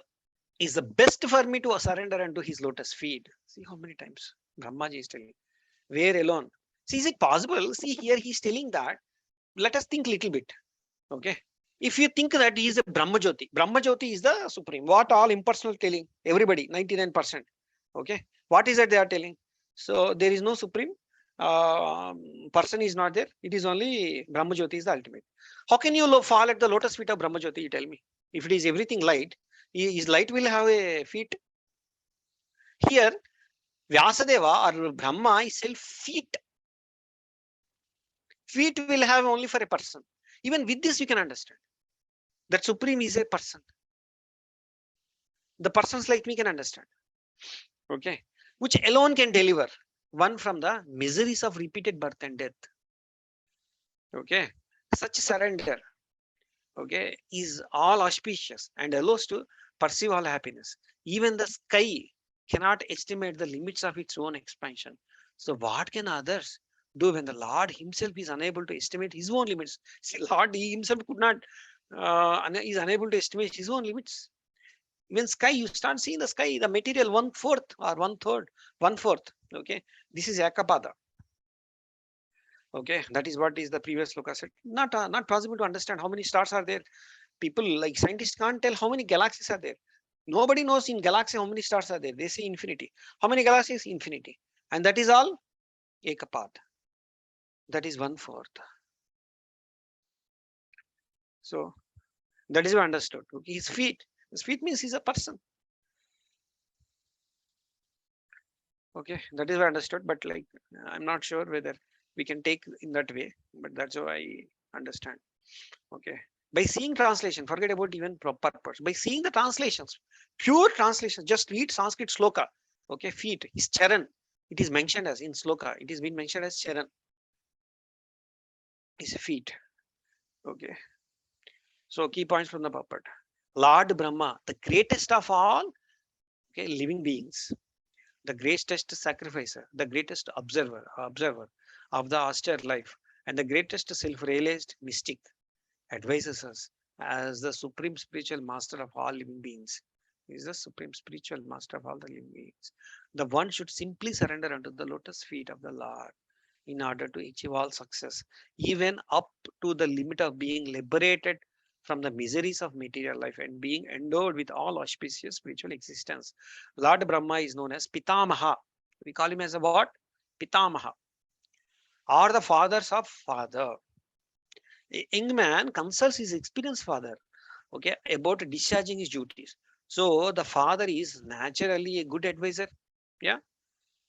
is the best for me to surrender unto his lotus feet. See how many times Brahmaji is telling. Where alone? See, is it possible? See, here he's telling that. Let us think little bit. Okay. If you think that he is a Brahma Jyoti is the supreme. What all impersonal telling? Everybody, 99%. Okay. What is that they are telling? So there is no supreme. Person is not there. It is only Brahma Jyoti is the ultimate. How can you fall at the lotus feet of Brahma Jyoti? You tell me. If it is everything light, his light will have a feet. Here, Vyasadeva or Brahma is self feet. Feet will have only for a person. Even with this, you can understand that Supreme is a person. The persons like me can understand. Okay, which alone can deliver one from the miseries of repeated birth and death. Okay, such surrender, okay, is all auspicious and allows to perceive all happiness. Even the sky cannot estimate the limits of its own expansion. So what can others do when the Lord himself is unable to estimate his own limits? See, Lord he himself could not, is unable to estimate his own limits. Even sky, you start seeing the sky, the material 1/4 or 1/3, 1/4. Okay, this is Ekapada. Okay, that is what is the previous look. I said not possible to understand how many stars are there. People like scientists can't tell how many galaxies are there. Nobody knows in galaxy how many stars are there. They say infinity. How many galaxies? Infinity. And that is all Ekapad. That is 1/4. So that is understood. Okay, his feet. His feet means he's a person. Okay, that is understood. But like I'm not sure whether we can take in that way. But that's how I understand. Okay. By seeing translation, forget about even purpose. By seeing the translations, pure translation, just read Sanskrit sloka. Okay, feet is charan. It is mentioned as in sloka. It is been mentioned as charan. Is feet. Okay. So key points from the puppet. Lord Brahma, the greatest of all, okay, living beings, the greatest sacrificer, the greatest observer of the austere life, and the greatest self-realized mystic, advises us as the supreme spiritual master of all living beings. He is the supreme spiritual master of all the living beings. The one should simply surrender unto the lotus feet of the Lord in order to achieve all success, even up to the limit of being liberated from the miseries of material life and being endowed with all auspicious spiritual existence. Lord Brahma is known as Pitamaha. We call him as a what? Pitamaha, or the fathers of father. A young man consults his experienced father, okay, about discharging his duties. So the father is naturally a good advisor. Yeah.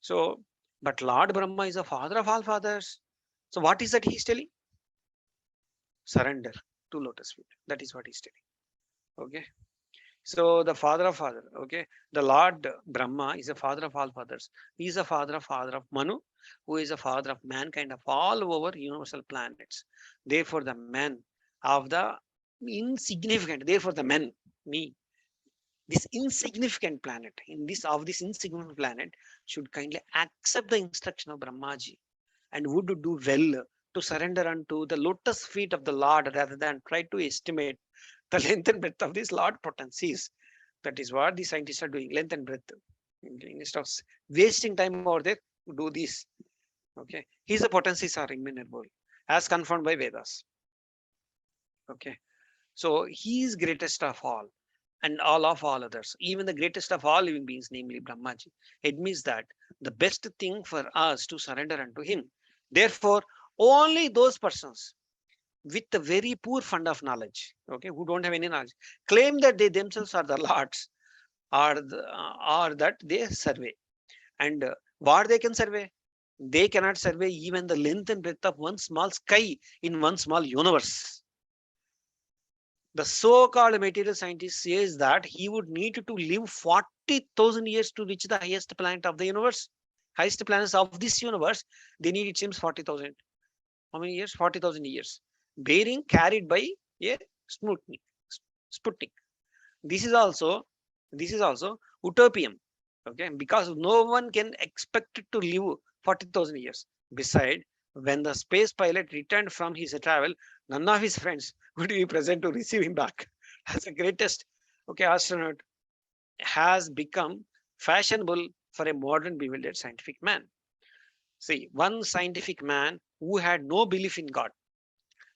So, but Lord Brahma is the father of all fathers. So what is that he's telling? Surrender to lotus feet. That is what he's telling. Okay. So the father of father, okay, the Lord Brahma is the father of all fathers. He is the father of Manu, who is the father of mankind of all over universal planets. Therefore, the man of the insignificant, therefore the men, me, this insignificant planet, in this of this insignificant planet, should kindly accept the instruction of Brahmaji and would do well to surrender unto the lotus feet of the Lord rather than try to estimate the length and breadth of these Lord potencies. That is what the scientists are doing, length and breadth. Instead of wasting time over there, do this. Okay, his potencies are immeasurable as confirmed by Vedas. Okay, so he is greatest of all and all of all others, even the greatest of all living beings, namely Brahmaji. It means that the best thing for us to surrender unto him. Therefore, only those persons with a very poor fund of knowledge, okay, who don't have any knowledge, claim that they themselves are the lords, or that they survey. And what they can survey? They cannot survey even the length and breadth of one small sky in one small universe. The so-called material scientist says that he would need to live 40,000 years to reach the highest planet of the universe. Highest planets of this universe, they need, it seems, 40,000. How many years? 40,000 years. Bearing carried by a Sputnik. Sputnik. This is also utopian. Okay, because no one can expect to live 40,000 years. Beside, when the space pilot returned from his travel, none of his friends would be present to receive him back. As the greatest, okay, astronaut has become fashionable for a modern bewildered scientific man. See, one scientific man who had no belief in God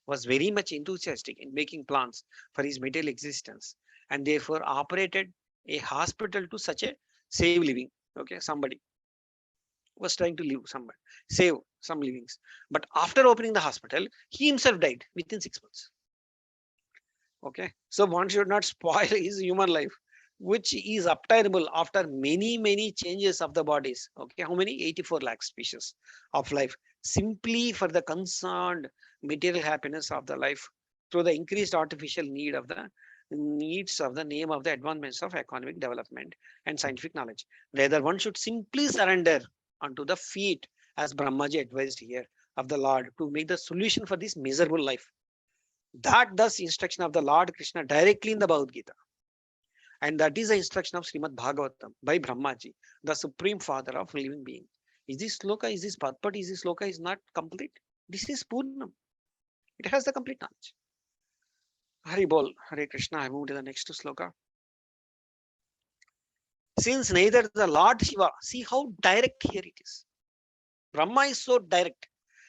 was very much enthusiastic in making plans for his material existence and therefore operated a hospital to such a save living. Okay, somebody was trying to live somebody, save some livings. But after opening the hospital, he himself died within 6 months. Okay, so one should not spoil his human life. which is obtainable after many changes of the bodies. Okay, how many? 84 lakh species of life, simply for the concerned material happiness of the life through the increased artificial needs of the name of the advancements of economic development and scientific knowledge. Rather, one should simply surrender unto the feet, as Brahmaji advised here, of the Lord to make the solution for this miserable life. That thus instruction of the Lord Krishna directly in the Bhagavad Gita. And that is the instruction of Srimad Bhagavatam by Brahmaji, the supreme father of living being. Is this sloka, is this purport, is this sloka is not complete? This is Purnam. It has the complete knowledge. Hari Bol, Hare Krishna. I move to the next sloka. Since neither the Lord Shiva, see how direct here it is. Brahma is so direct.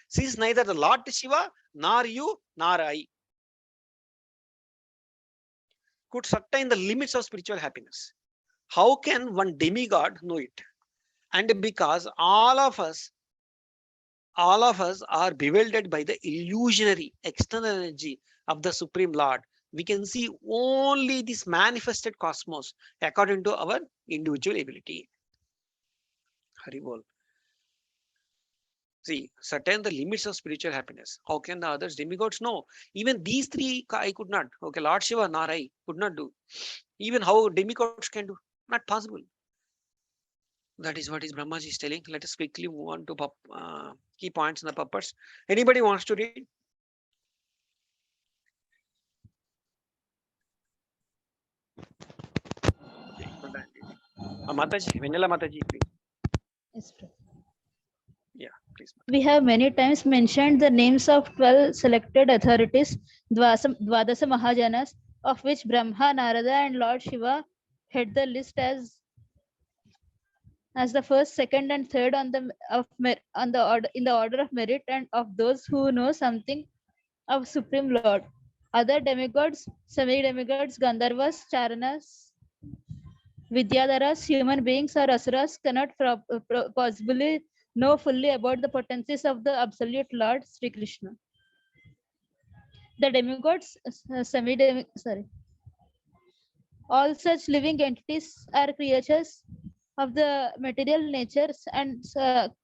Since neither the Lord Shiva, nor you, nor I could sustain the limits of spiritual happiness, how can one demigod know it? And because all of us are bewildered by the illusionary external energy of the Supreme Lord, we can see only this manifested cosmos according to our individual ability. Hari Bol. See, certain the limits of spiritual happiness. How can the others demigods know? Even these three I could not. Okay, Lord Shiva, nor I could not do. Even how demigods can do? Not possible. That is what is Brahmaji is telling. Let us quickly move on to key points in the purpose. Anybody wants to read? Mataji, Vanilla Mataji, please.
Yes, sir.
Yeah, please.
We have many times mentioned the names of 12 selected authorities, Dvadasa Mahajanas, of which Brahma, Narada, and Lord Shiva head the list as the first, second, and third on the order in the order of merit and of those who know something of Supreme Lord. Other demigods, semi-demigods, Gandharvas, Charanas, Vidyadharas, human beings or asuras cannot possibly know fully about the potencies of the absolute Lord Sri Krishna. The demigods, all such living entities are creatures of the material natures, and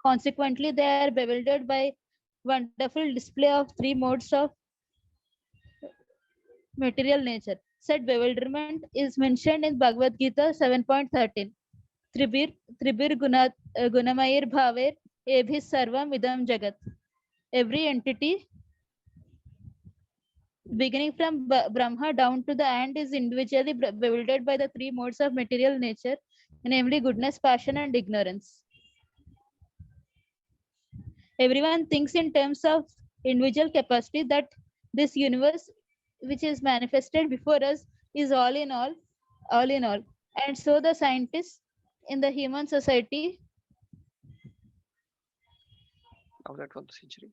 consequently they are bewildered by wonderful display of three modes of material nature. Said bewilderment is mentioned in Bhagavad Gita 7.13. Tribir Gunamayir Bhaver Ebhis Sarvam Idam Jagat. Every entity, beginning from Brahma down to the ant, is individually bewildered by the three modes of material nature, namely goodness, passion, and ignorance. Everyone thinks in terms of individual capacity, that this universe, which is manifested before us, is all in all. And so the scientists in the human society
Of the 12th century.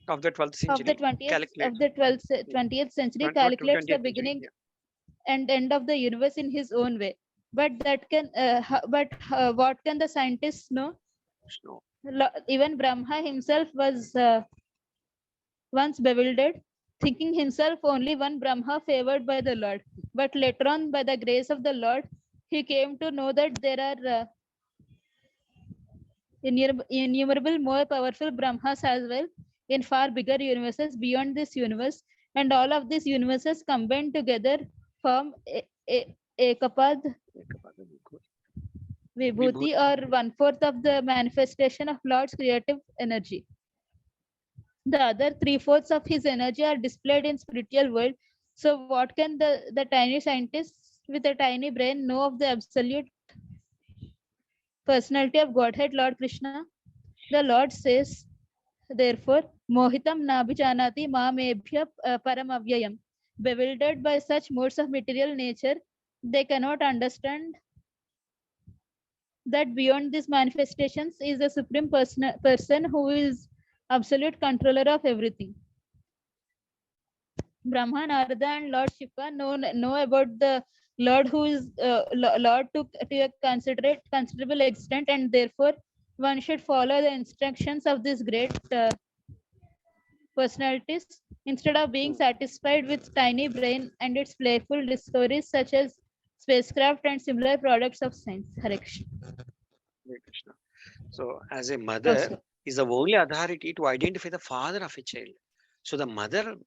Of the 12th century.
of the 20th century calculates the beginning and end of the universe in his own way. But that can what can the scientists know?
No.
Even Brahma himself was once bewildered, thinking himself only one Brahma favored by the Lord. But later on, by the grace of the Lord, he came to know that there are innumerable more powerful Brahmas as well in far bigger universes beyond this universe, and all of these universes combined together form Ekapad Vibhuti, or 1/4 of the manifestation of Lord's creative energy. The other 3/4 of his energy are displayed in spiritual world. So what can the tiny scientists with a tiny brain know of the absolute personality of Godhead Lord Krishna? The Lord says, therefore, Mohitam Nabhijanati Mamebhya Paramavyayam. Bewildered by such modes of material nature, they cannot understand that beyond these manifestations is the supreme person who is absolute controller of everything. Brahma, Narada, and Lord Shiva know about the Lord who is Lord to a considerable extent, and therefore one should follow the instructions of this great personalities instead of being satisfied with tiny brain and its playful discoveries such as spacecraft and similar products of science. Hare Krishna.
Hare Krishna. So, as a
Oh,
mother
sir.
is the only authority to identify the father of a child. So the mother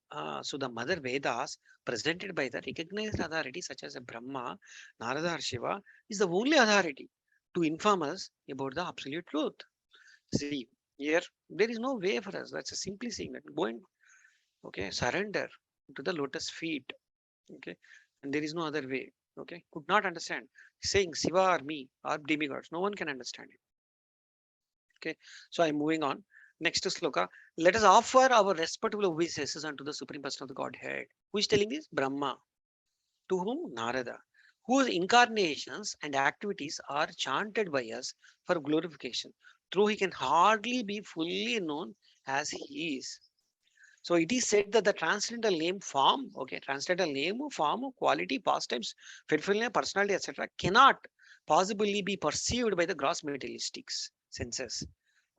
Vedas presented by the recognized authority such as a Brahma, Narada or Shiva is the only authority to inform us about the absolute truth. See, here there is no way for us. That's a simply saying that go and surrender to the lotus feet. Okay, and there is no other way. Okay, could not understand saying Shiva or me or demigods. No one can understand it. Okay, so I'm moving on. Next sloka. Let us offer our respectable obeisances unto the Supreme Person of the Godhead. Who is telling this? Brahma. To whom? Narada. Whose incarnations and activities are chanted by us for glorification. Though he can hardly be fully known as he is. So it is said that the transcendental name, form, transcendental name, form, quality, pastimes, fulfillment, personality, etc., cannot possibly be perceived by the gross materialistics senses.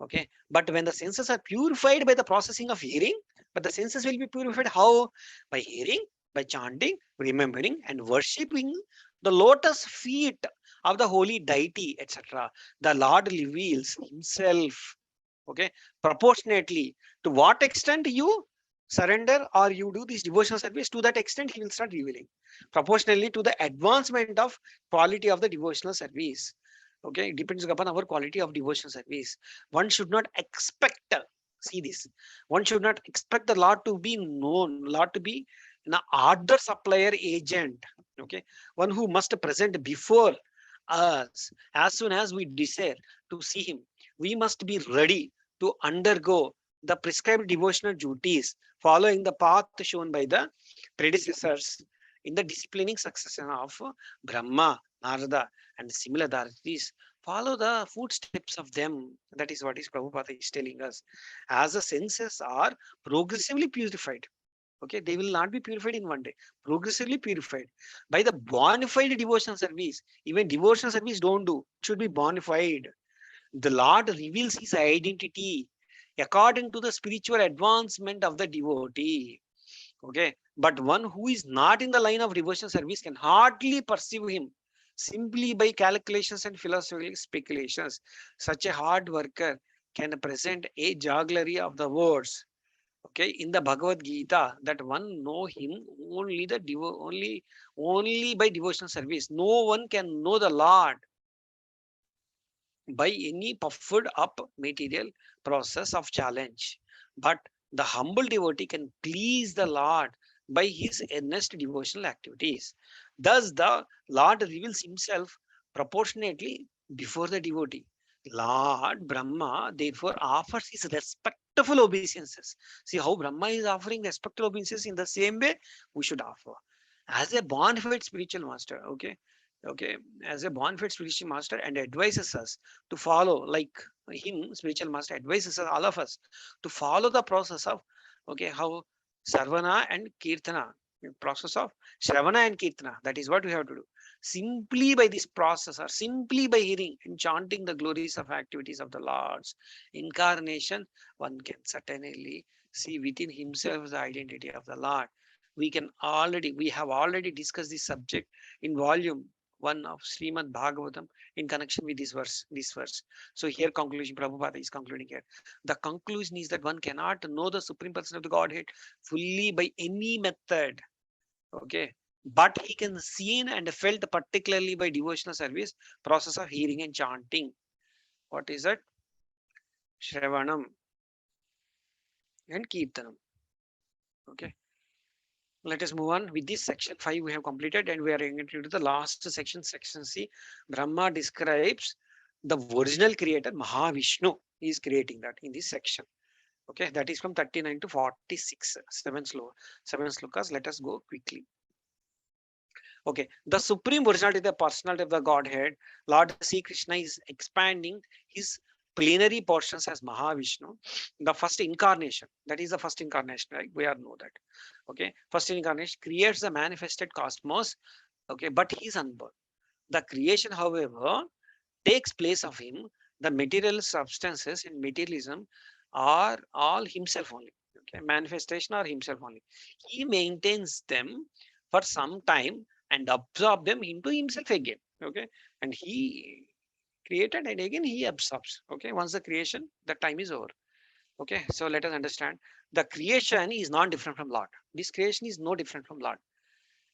Okay, but when the senses are purified by the processing of hearing, but the senses will be purified how? By hearing, by chanting, remembering, and worshipping the lotus feet of the holy deity, etc. The Lord reveals himself, okay, proportionately. To what extent you surrender or you do this devotional service, to that extent he will start revealing proportionally to the advancement of quality of the devotional service. Okay, it depends upon our quality of devotional service. One should not expect, see this, one should not expect the Lord to be known, Lord to be an order supplier agent. Okay, one who must present before us as soon as we desire to see him. We must be ready to undergo the prescribed devotional duties following the path shown by the predecessors in the disciplining succession of Brahma, Narada, and similar authorities. Follow the footsteps of them. That is what is Prabhupada is telling us. As the senses are progressively purified, okay, they will not be purified in one day. Progressively purified by the bona fide devotional service. Even devotional service don't do. It should be bona fide. The Lord reveals his identity according to the spiritual advancement of the devotee. Okay, but one who is not in the line of devotional service can hardly perceive him simply by calculations and philosophical speculations. Such a hard worker can present a jugglery of the words. Okay, in the Bhagavad Gita, that one know him only only by devotional service. No one can know the Lord by any puffed up material process of challenge. But the humble devotee can please the Lord by his earnest devotional activities. Thus, the Lord reveals himself proportionately before the devotee. Lord Brahma therefore offers his respectful obeisances. See how Brahma is offering respectful obeisances in the same way we should offer. As a bona fide spiritual master, okay, as a bona fide spiritual master and advises us to follow like him, spiritual master advises us, all of us, to follow the process of how Sarvana and Kirtana, process of Shravana and Kirtana. That is what we have to do. Simply by this process, or simply by hearing and chanting the glories of activities of the Lord's incarnation, one can certainly see within himself the identity of the Lord. We have already discussed this subject in volume 1 of Srimad Bhagavatam in connection with this verse. So here conclusion, Prabhupada is concluding here. The conclusion is that one cannot know the Supreme Person of the Godhead fully by any method. Okay. But he can seen and felt particularly by devotional service, process of hearing and chanting. What is that? Shravanam and Kirtanam. Okay. Let us move on with this section 5 we have completed, and we are going to the last section, section C. Brahma describes the original creator Mahavishnu. He is creating that in this section. Okay, that is from 39 to 46, seven slokas. Let us go quickly. Okay, the supreme originality, the personality of the Godhead, Lord Sri Krishna is expanding his plenary portions as Mahavishnu, the first incarnation. That is the first incarnation, right? We all know that. Okay, first incarnation creates the manifested cosmos. Okay, but he is unborn. The creation, however, takes place of him. The material substances in materialism are all himself only. Okay, manifestation or himself only. He maintains them for some time and absorb them into himself again. Okay, and he created and again he absorbs. Okay, once the creation, the time is over. Okay, so let us understand the creation is not different from Lord. This creation is no different from Lord,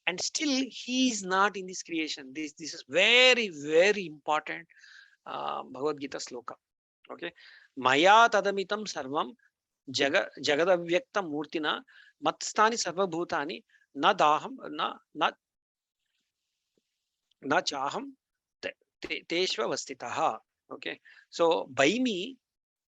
and still he is not in this creation. This is very very important Bhagavad Gita sloka. Okay, Maya tadamitam sarvam jagadavyakta murtina matstani sarvabhutani na daham na chaham teshva vastitaha. Okay, so by me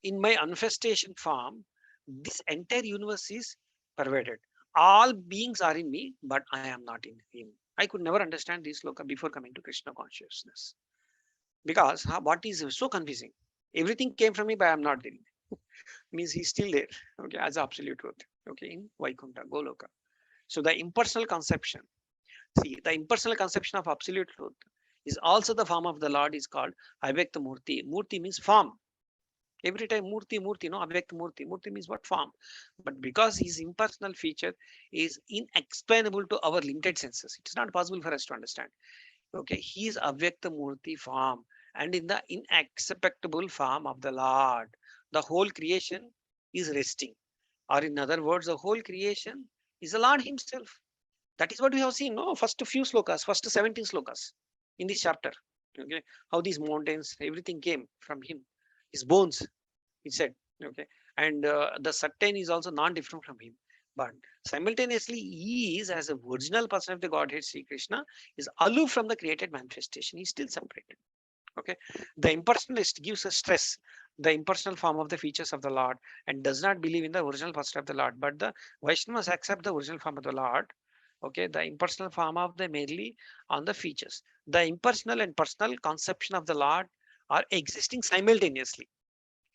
in my manifestation form, this entire universe is pervaded. All beings are in me, but I am not in him. I could never understand this sloka before coming to Krishna consciousness. Because what is so confusing? Everything came from me, but I am not there. Means he's still there, okay, as absolute truth, okay, in Vaikuntha, Goloka. So the impersonal conception, see, the impersonal conception of absolute truth is also the form of the Lord is called Avyakta Murti. Murti means form. Every time Murti, no, Avyakta Murti. Murti means what? Form. But because his impersonal feature is inexplainable to our limited senses, it's not possible for us to understand. Okay, he is Avyakta Murti form and in the inexpectable form of the Lord. The whole creation is resting. Or in other words, the whole creation is the Lord himself. That is what we have seen, no? First few slokas, first 17 slokas in this chapter. Okay, how these mountains, everything came from him. His bones, he said. Okay, and the certain is also non-different from him. But simultaneously, he is as a original person of the Godhead, Sri Krishna, is aloof from the created manifestation. He's still separated. Okay, the impersonalist gives a stress the impersonal form of the features of the Lord and does not believe in the original person of the Lord. But the Vaishnavas accept the original form of the Lord. Okay, the impersonal form of the merely on the features. The impersonal and personal conception of the Lord are existing simultaneously.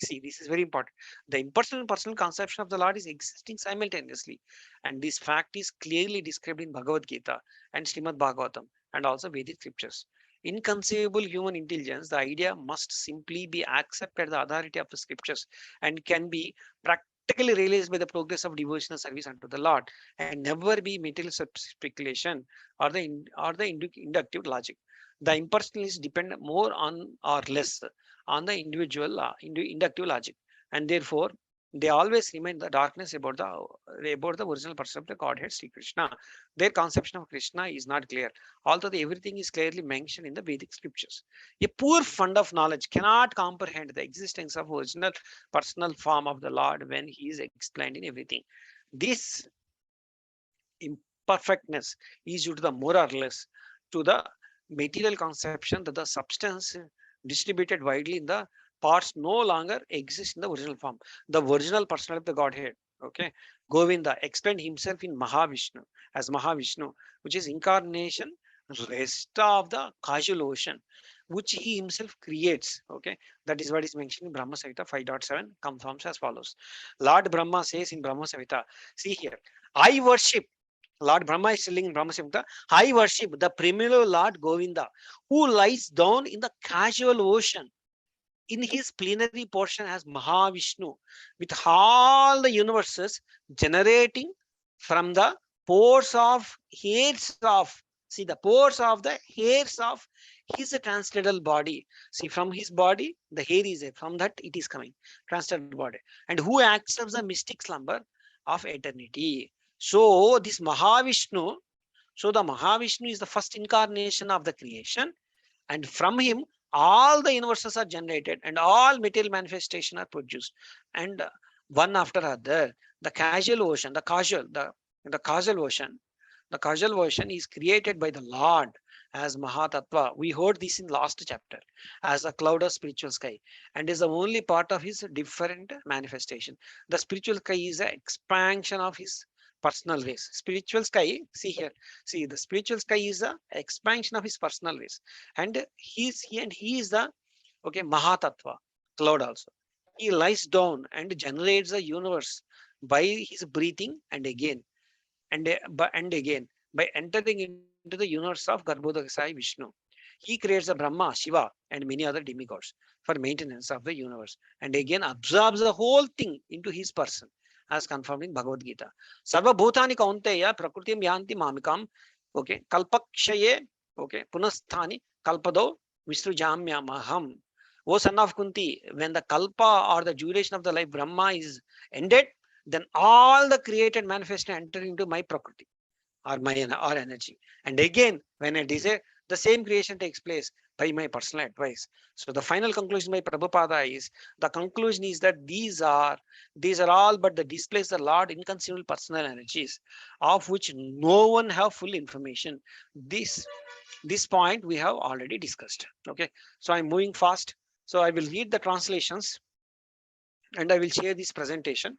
See, this is very important. The impersonal and personal conception of the Lord is existing simultaneously. And this fact is clearly described in Bhagavad Gita and Srimad Bhagavatam and also Vedic scriptures. Inconceivable human intelligence, the idea must simply be accepted the authority of the scriptures and can be practically realized by the progress of devotional service unto the Lord and never be material speculation or the inductive logic. The impersonalists depend more on or less on the individual inductive logic, and therefore they always remain the darkness about the original person of the Godhead Sri Krishna. Their conception of Krishna is not clear, although everything is clearly mentioned in the Vedic scriptures. A poor fund of knowledge cannot comprehend the existence of original personal form of the Lord when he is explained in everything. This imperfectness is due to the more or less to the material conception that the substance distributed widely in the parts no longer exist in the original form. The original personality of the Godhead, okay, Govinda explained himself in Mahavishnu as Mahavishnu, which is incarnation, rest of the causal ocean, which he himself creates. Okay, that is what is mentioned in Brahma Samhita 5.7 confirms as follows. Lord Brahma says in Brahma Samhita, see here, I worship. Lord Brahma is telling in Brahma Samhita, I worship the primeval Lord Govinda, who lies down in the casual ocean in his plenary portion as Mahavishnu, with all the universes generating from the pores of hairs of, see the pores of the hairs of his transcendental body. See, from his body, the hair is there, from that it is coming, transcendental body, and who accepts the mystic slumber of eternity. So this Mahavishnu, so the Mahavishnu is the first incarnation of the creation, and from him all the universes are generated and all material manifestation are produced, and one after other the causal ocean, the causal ocean is created by the Lord as Mahatattva. We heard this in last chapter as a cloud of spiritual sky and is the only part of his different manifestation. The spiritual sky is an expansion of his personal ways. Spiritual sky, see here, see the spiritual sky is the expansion of his personal ways, and he is the okay Mahatattva, cloud also. He lies down and generates the universe by his breathing and again and again by entering into the universe of Garbhodakasai Vishnu. He creates the Brahma, Shiva, and many other demigods for maintenance of the universe, and again absorbs the whole thing into his person. as confirmed in Bhagavad Gita. Sarva bhutani kaunteya prakritim yanti mamikam. Okay, kalpakshaye. Okay, punasthani kalpado visrujamyamaham. O son of Kunti, when the kalpa or the duration of the life Brahma is ended, then all the created manifestation enter into my prakriti or my or energy. And again, when I desire, the same creation takes place by my personal advice. So the final conclusion by Prabhupada is, the conclusion is that these are all but the displays the Lord inconceivable personal energies, of which no one have full information. This point we have already discussed. Okay, so I'm moving fast. So I will read the translations and I will share this presentation.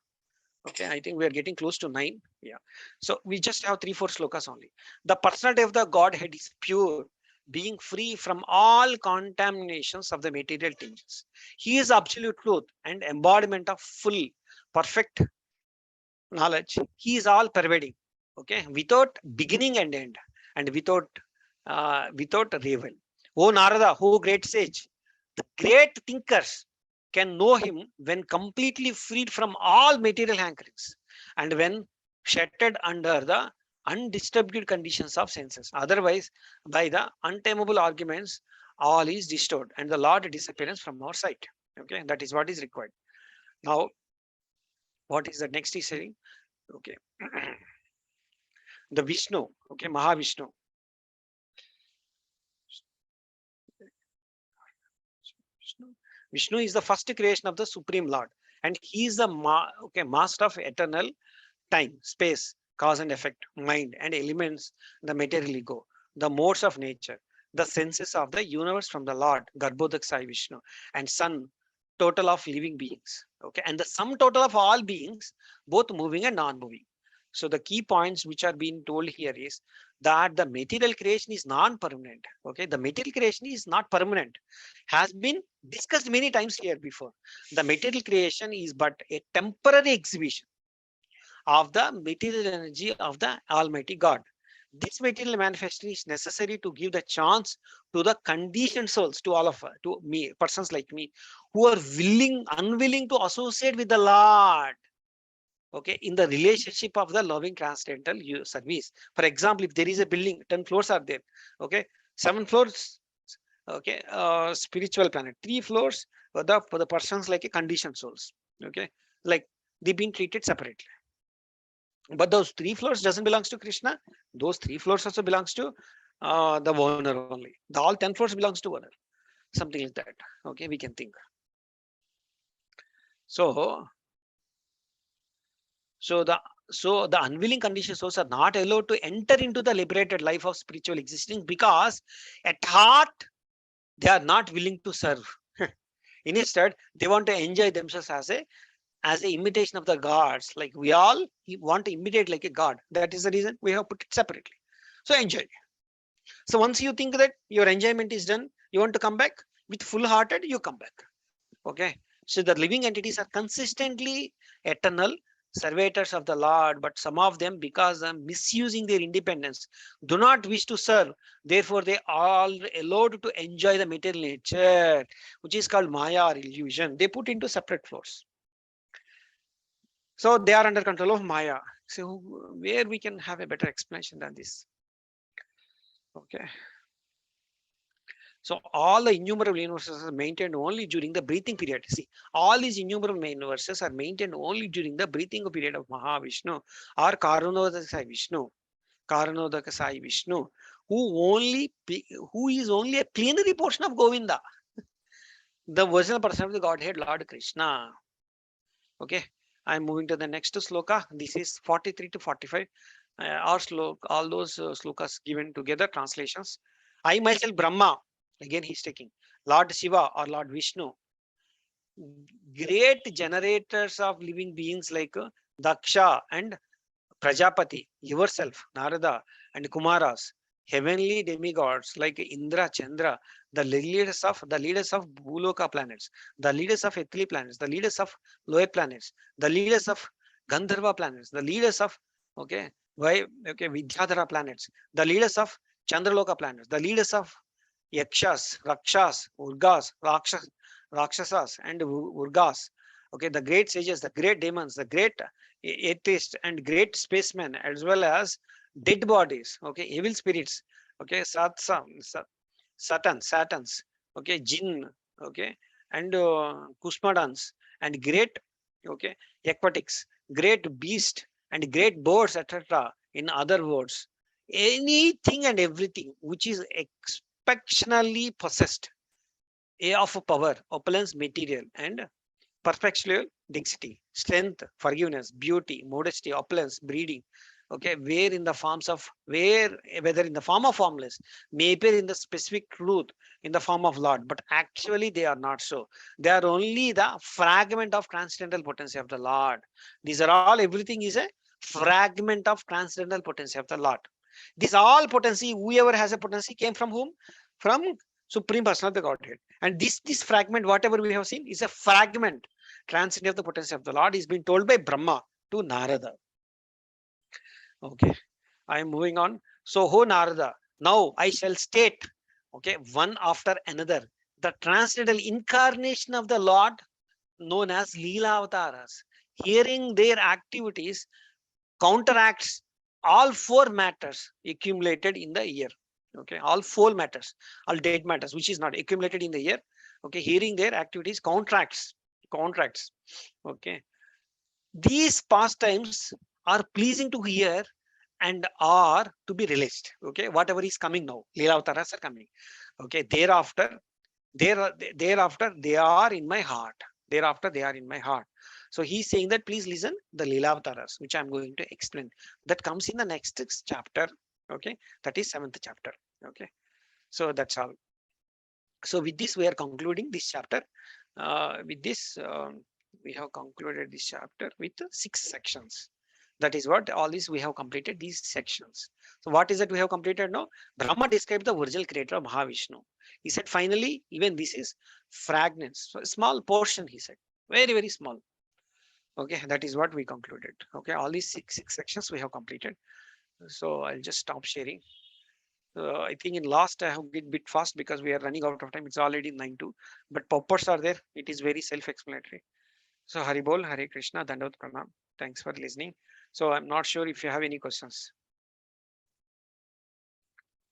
Okay, I think we are getting close to 9. Yeah. So we just have 3-4 slokas only. The personality of the Godhead is pure, being free from all contaminations of the material things. He is absolute truth and embodiment of full, perfect knowledge. He is all pervading. Okay, without beginning and end, and without rival. O Narada, who great sage, the great thinkers can know him when completely freed from all material hankerings and when shattered under the undisturbed conditions of senses. Otherwise, by the untamable arguments, all is distorted and the Lord disappearance from our sight. Okay, that is what is required. Now, what is the next is saying? Okay, the Vishnu, okay, Mahavishnu. Vishnu is the first creation of the Supreme Lord, and he is the master of eternal time, space, cause and effect, mind, and elements, the material ego, the modes of nature, the senses of the universe from the Lord, Garbhodaksai Vishnu, and Son, total of living beings. Okay, and the sum total of all beings, both moving and non-moving. So the key points which are being told here is that the material creation is non-permanent. Okay, the material creation is not permanent. Has been discussed many times here before. The material creation is but a temporary exhibition of the material energy of the Almighty God. This material manifestation is necessary to give the chance to the conditioned souls, to all of us, to me, persons like me, who are unwilling to associate with the Lord. Okay, in the relationship of the loving transcendental service. For example, if there is a building, 10 floors are there. Okay, 7 floors, okay, spiritual planet, 3 floors for the persons like a conditioned souls. Okay, like they've been treated separately. But those 3 floors doesn't belongs to Krishna. Those 3 floors also belongs to the owner only. The all 10 floors belongs to owner. Something like that. Okay, we can think. So the unwilling conditioned souls are not allowed to enter into the liberated life of spiritual existing because at heart they are not willing to serve. Instead, they want to enjoy themselves as a imitation of the gods. Like we all want to imitate like a god. That is the reason we have put it separately. So enjoy. So once you think that your enjoyment is done, you want to come back with full-hearted, you come back. Okay. So the living entities are consistently eternal servitors of the Lord, but some of them, because of misusing their independence, do not wish to serve. Therefore, they are allowed to enjoy the material nature, which is called Maya or illusion. They put into separate floors. So they are under control of Maya. So where we can have a better explanation than this? Okay. So all the innumerable universes are maintained only during the breathing period. See, all these innumerable universes are maintained only during the breathing period of Mahavishnu or Karanodaka Vishnu. Karanodaka Sai Vishnu, who is only a plenary portion of Govinda, the original person of the Godhead, Lord Krishna. Okay, I'm moving to the next sloka. This is 43 to 45. All those slokas given together, translations. I myself, Brahma, again he's taking Lord Shiva or Lord Vishnu, great generators of living beings like Daksha and Prajapati, yourself, Narada and Kumaras, heavenly demigods like Indra, Chandra, the leaders of Bhuloka planets, the leaders of earthly planets, the leaders of lower planets, the leaders of Gandharva planets, the leaders of Vidyadhara planets, the leaders of Chandraloka planets, the leaders of Yakshas, Rakshas, Urgas, Rakshasas, and Urgas, Okay, the great sages, the great demons, the great atheists and great spacemen, as well as dead bodies, okay, evil spirits, okay, satans, okay, jinn, okay, and kusmadans, and great, okay, aquatics, great beast, and great birds, etc. In other words, anything and everything which is exceptionally possessed of power, opulence, material, and perpetual density, strength, forgiveness, beauty, modesty, opulence, breeding. Okay, where in the forms of whether in the form of formless, may appear in the specific truth in the form of Lord, but actually they are not so. They are only the fragment of transcendental potency of the Lord. These are all, everything is a fragment of transcendental potency of the Lord. This all potency, whoever has a potency, came from whom? From Supreme Personality of the Godhead. And this fragment, whatever we have seen, is a fragment transcendent of the potency of the Lord, is being told by Brahma to Narada. Okay, I am moving on. So, ho Narada, now I shall state, okay, one after another, the transcendental incarnation of the Lord, known as Leela Avataras. Hearing their activities counteracts all four matters accumulated in the year. Okay, all four matters, all dead matters, which is not accumulated in the year. Okay, hearing their activities contracts. Okay, these pastimes are pleasing to hear and are to be released. Okay, whatever is coming now, Leela Avataras are coming. Okay, thereafter they are in my heart. Thereafter they are in my heart. So he's saying that please listen the Leela Avataras, which I'm going to explain. That comes in the next chapter. Okay, that is 7th chapter. Okay, so that's all. So with this we are concluding this chapter. With this we have concluded this chapter with 6 sections. That is what all this we have completed these sections. So what is that we have completed now? Brahma described the original creator of Mahavishnu. He said finally even this is fragments, so a small portion, he said, very small. Okay, that is what we concluded. Okay, all these six sections we have completed. So I'll just stop sharing. I think in last I have get bit fast because we are running out of time. It's already 9:02, but purports are there. It is very self-explanatory. So Hari Bol, Hare Krishna, Dandavat Pranam. Thanks for listening. So I'm not sure if you have any questions.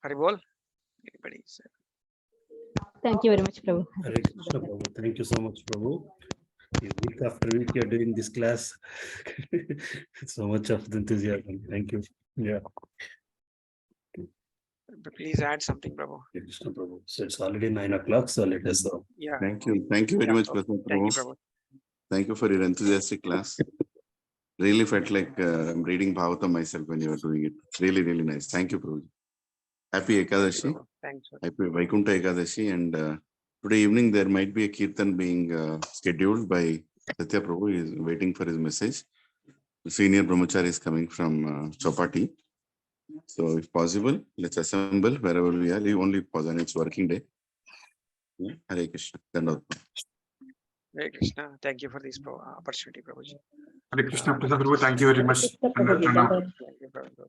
Hari Bol, anybody?
Thank you very much, Prabhu.
Hare Krishna, Prabhu. Thank you so much, Prabhu. Week after week, you're doing this class. So much of enthusiasm. Thank you. Yeah.
Please add something, Prabhu.
Hare Krishna, Prabhu. So it's already 9 o'clock. So let us go.
Yeah.
Thank you. Thank you very
Yeah,
much,
so
Prasad
thank you,
Prabhu.
Prabhu.
Thank you for your enthusiastic class. Really felt like I'm reading Bhagavatam myself when you were doing it. Really nice. Thank you, Prabhu. Happy Ekadashi.
Thanks.
Happy Vaikuntha Ekadashi. And today evening there might be a Kirtan being scheduled by Satya Prabhu. He is waiting for his message. The senior brahmachari is coming from Chopati. So if possible, let's assemble wherever we are. Only pause and it's working day. Yeah. Hare Krishna.
Hare Krishna. Thank you for this opportunity, Prabhuji.
Hare Krishna, Prasad Prabhu. Thank you very much.
Krishna Prabhuji,
Thank you, Prabhu.